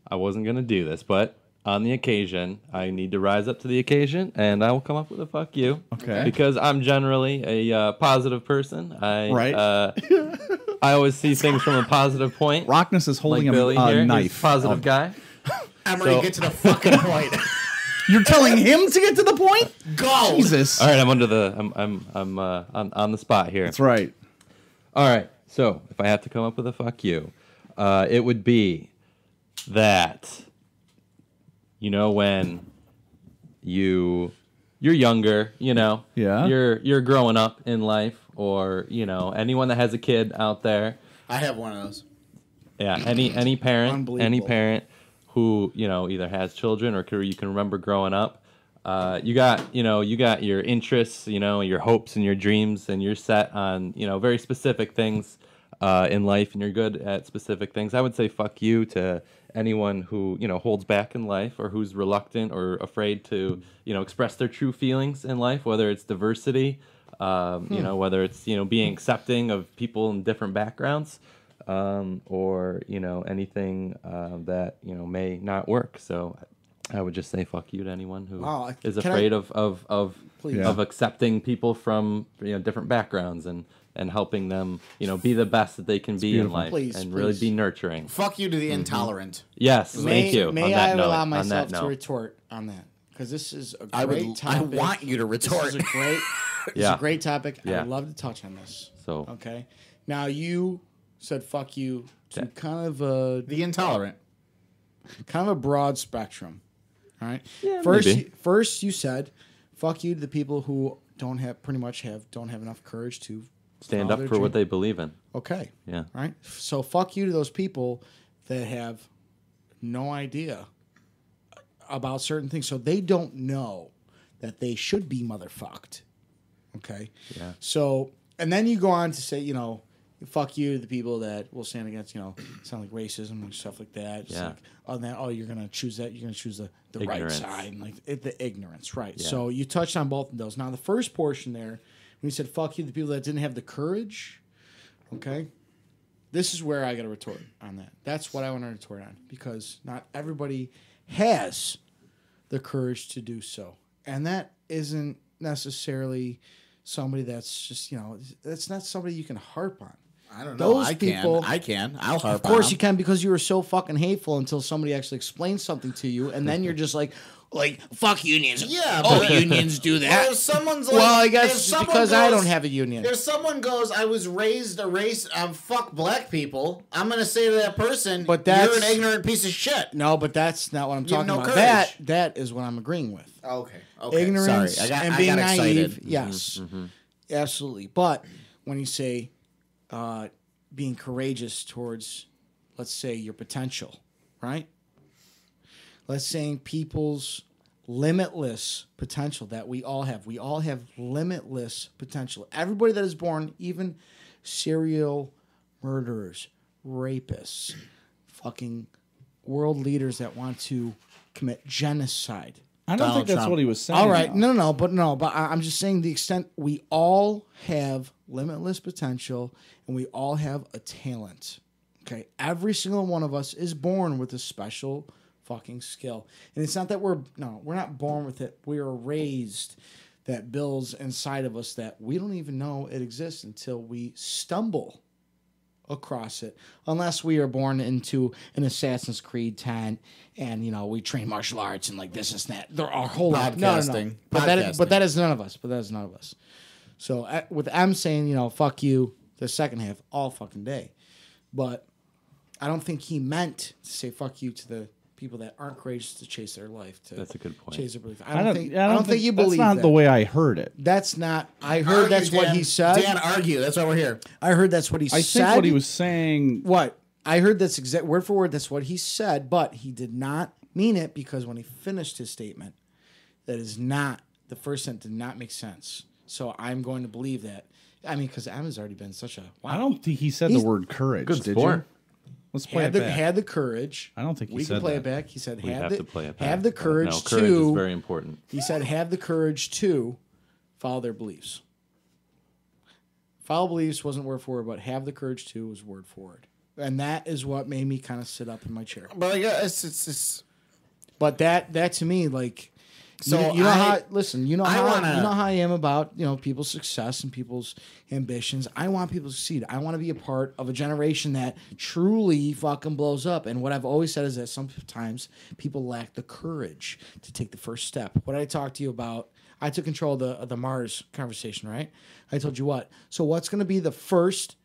I wasn't gonna do this, but on the occasion, I need to rise up to the occasion, and I will come up with a fuck you. Okay. Because I'm generally a positive person. Right. I always see things from a positive point. Rockness is Like holding Billy a here, he's knife. a positive guy. Emery, So- get to the fucking point. You're telling him to get to the point? Go. Jesus. All right, I'm under the. I'm on the spot here. That's right. All right. So if I have to come up with a fuck you, it would be that. You know when you're younger, you know, Yeah. you're growing up in life, or you know, anyone that has a kid out there, I have one of those. yeah, any parent, Unbelievable. who you know either has children or you can remember growing up, you got your interests, you know, your hopes and your dreams, and you're set on very specific things in life, and you're good at specific things. I would say fuck you to anyone who holds back in life, or who's reluctant or afraid to express their true feelings in life, whether it's diversity, whether it's being accepting of people in different backgrounds, or anything that may not work. So I would just say fuck you to anyone who Wow, is can I- afraid of Please. Yeah. accepting people from different backgrounds and helping them be the best that they can be in beautiful. life, Please, and really please. be nurturing. Fuck you to the intolerant. Yes, thank you. May on I that note, allow on myself that to note. retort on that? Because this is a I great would. topic. I want you to This retort. is a great, it's Yeah. a great topic. I Yeah. would love to touch on this. So Okay. Now you said fuck you to Yeah. kind of a The intolerant. broad spectrum. All right. Yeah, first, maybe. first you said fuck you to the people who don't have enough courage to stand follow up their for what dream. they believe in. Okay. Yeah. Right. So fuck you to those people that have no idea about certain things, so they don't know that they should be motherfucked. Okay. Yeah. So, and then you go on to say, fuck you to the people that will stand against, sound like racism and stuff like that. Just Yeah. like, oh, you're gonna choose that. You're gonna choose the right Ignorance. side, and like the ignorance, right? Yeah. So you touched on both of those. Now the first portion there, when you said fuck you to the people that didn't have the courage, okay. This is where I got to retort on that. That's what I want to retort on because not everybody has the courage to do so, and that isn't necessarily somebody that's just that's not somebody you can harp on. I don't know. Those people- I can. I'll harp. Of course you can because you were so fucking hateful until somebody actually explains something to you, and then you're just like fuck unions. Yeah, oh, but- unions do Or that. if someone's like, Well, I if guess someone because I goes- don't have a union. If someone goes, I was raised a race, fuck black people, I'm going to say to that person, But you're that's- an ignorant piece of shit. No, but that's not what I'm You have talking no about. courage. That is what I'm agreeing with. Okay. Ignorance Sorry. and I being got naive. excited. Yes, absolutely. But when you say being courageous towards, let's say, your potential, right? Let's say people's limitless potential that we all have. We all have limitless potential. Everybody that is born, even serial murderers, rapists, fucking world leaders that want to commit genocide. I don't Donald think that's Trump. what he was saying. All right, though. but I'm just saying the extent we all have limitless potential and we all have a talent. Okay, every single one of us is born with a special fucking skill, and it's not that we're not born with it. We are raised that builds inside of us that we don't even know it exists until we stumble across it, unless we are born into an Assassin's Creed tent and we train martial arts and like this and that. There are whole lot. No. Podcasting. But Podcasting. that is none of us. So with M saying fuck you the second half all fucking day, but I don't think he meant to say fuck you to the people that aren't courageous to chase their life. That's a good point. Chase their belief. I don't think you believe that's not that. the way I heard it. That's not. I heard that's Argue, what Dan. he said. Dan, argue. That's why we're here. I heard that's what he I said. think what he was saying. What? I heard that's exact word for word. That's what he said, but he did not mean it because when he finished his statement, that is not the first sentence did not make sense. So I'm going to believe that. I mean, because Emma's already been such a wow. I don't think he said He's- the word courage. Good did sport. you? Let's play had it the back. had the courage. I don't think he we said can play that. it back. He said We have have the to play it back. have the but courage no, to. courage is very important. He said have the courage to follow their beliefs. Follow beliefs wasn't word for word, but have the courage to was word for word. And that is what made me kind of sit up in my chair. But I guess it's But that to me, like, So you know I- how listen, you know I how wanna- you know how I am about people's success and people's ambitions. I want people to succeed. I want to be a part of a generation that truly fucking blows up. And what I've always said is that sometimes people lack the courage to take the first step. What I talked to you about, I took control of the Mars conversation, right? I told you what. So what's going to be the first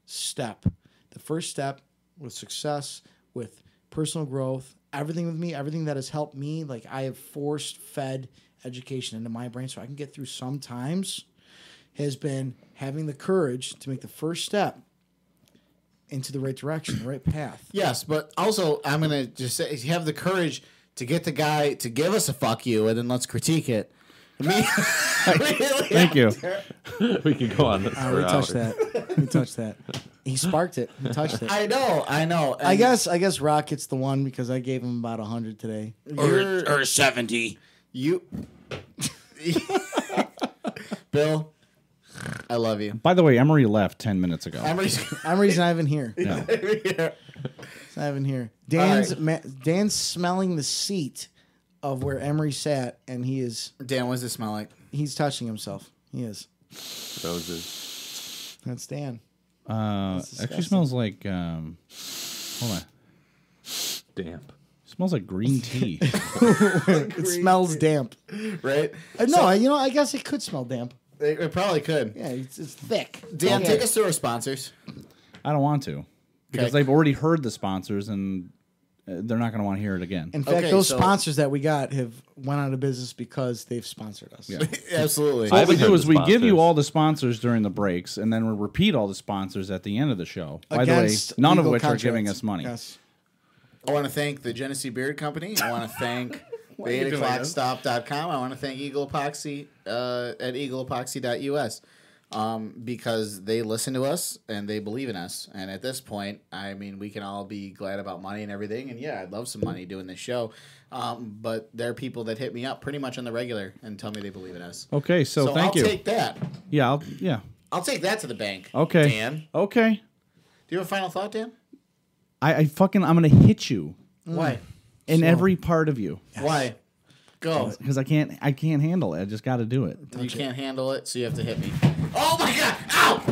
step? The first step with success, with personal growth, everything with me, everything that has helped me, like I have forced fed education into my brain so I can get through sometimes, has been having the courage to make the first step into the right direction, the right path. yes, but also I'm gonna just say you have the courage to get the guy to give us a fuck you, and then let's critique it. Thank you. We could go on this for We hours. touched that. We touched that. He sparked it. We touched it. I know. I guess Rocket's the one because I gave him about 100 today. You're, 70. you, Bill. I love you. By the way, Emery left 10 minutes ago. Emery's not even here. Yeah. He's not even here. Dan's smelling the seat of where Emery sat, and he's Dan, what does it smell like? touching himself. He is. Roses. That's Dan. Actually disgusting. smells like hold on. Damp. Smells like green tea. It smells damp. Right? No, I guess it could smell damp. It probably could. Yeah, it's thick. Dan, Yeah. take us through our sponsors. I don't want to because Okay. they've already heard the sponsors and they're not going to want to hear it again. In fact, Okay, those so- sponsors that we got have went out of business because they've sponsored us. Yeah. Absolutely. I What we haven't do heard is the we give you sponsors. all the sponsors during the breaks, and then we repeat all the sponsors at the end of the show. By the way, Against none of legal which are giving contracts. us money. Yes. I want to thank the Genesee Beard Company. I want to thank the 8o'clockstop.com. I want to thank Eagle Epoxy at eagleepoxy.us. because they listen to us and they believe in us. And at this point, I mean, we can all be glad about money and everything. And yeah, I'd love some money doing this show. But there are people that hit me up pretty much on the regular and tell me they believe in us. Okay, so thank you. I'll take that. Yeah, I'll take that to the bank. Okay. Dan. Okay. Do you have a final thought, Dan? I'm gonna hit you Why? in every part of you Why? Go. because I can't handle it. I just got to do it. You can't handle it, so you have to hit me. Oh my God! Ow!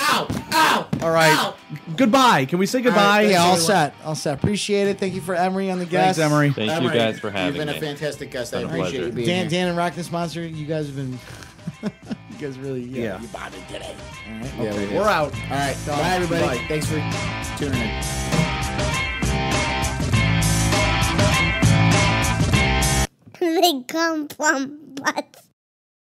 Ow! Ow! All right. Ow! Goodbye. Can we say goodbye? Yeah, all set. Appreciate it. Thank you for Emery on the guest. Thanks, Emery. Thank you guys for having me. You've been a fantastic guest. I Been a appreciate pleasure. you being here. Dan and Rock the sponsor. You guys have been. You guys really. Yeah. You bonded today. All right. Yeah, we did. We're out. All right. Bye, everybody. Bye. Thanks for tuning in. They come from butts.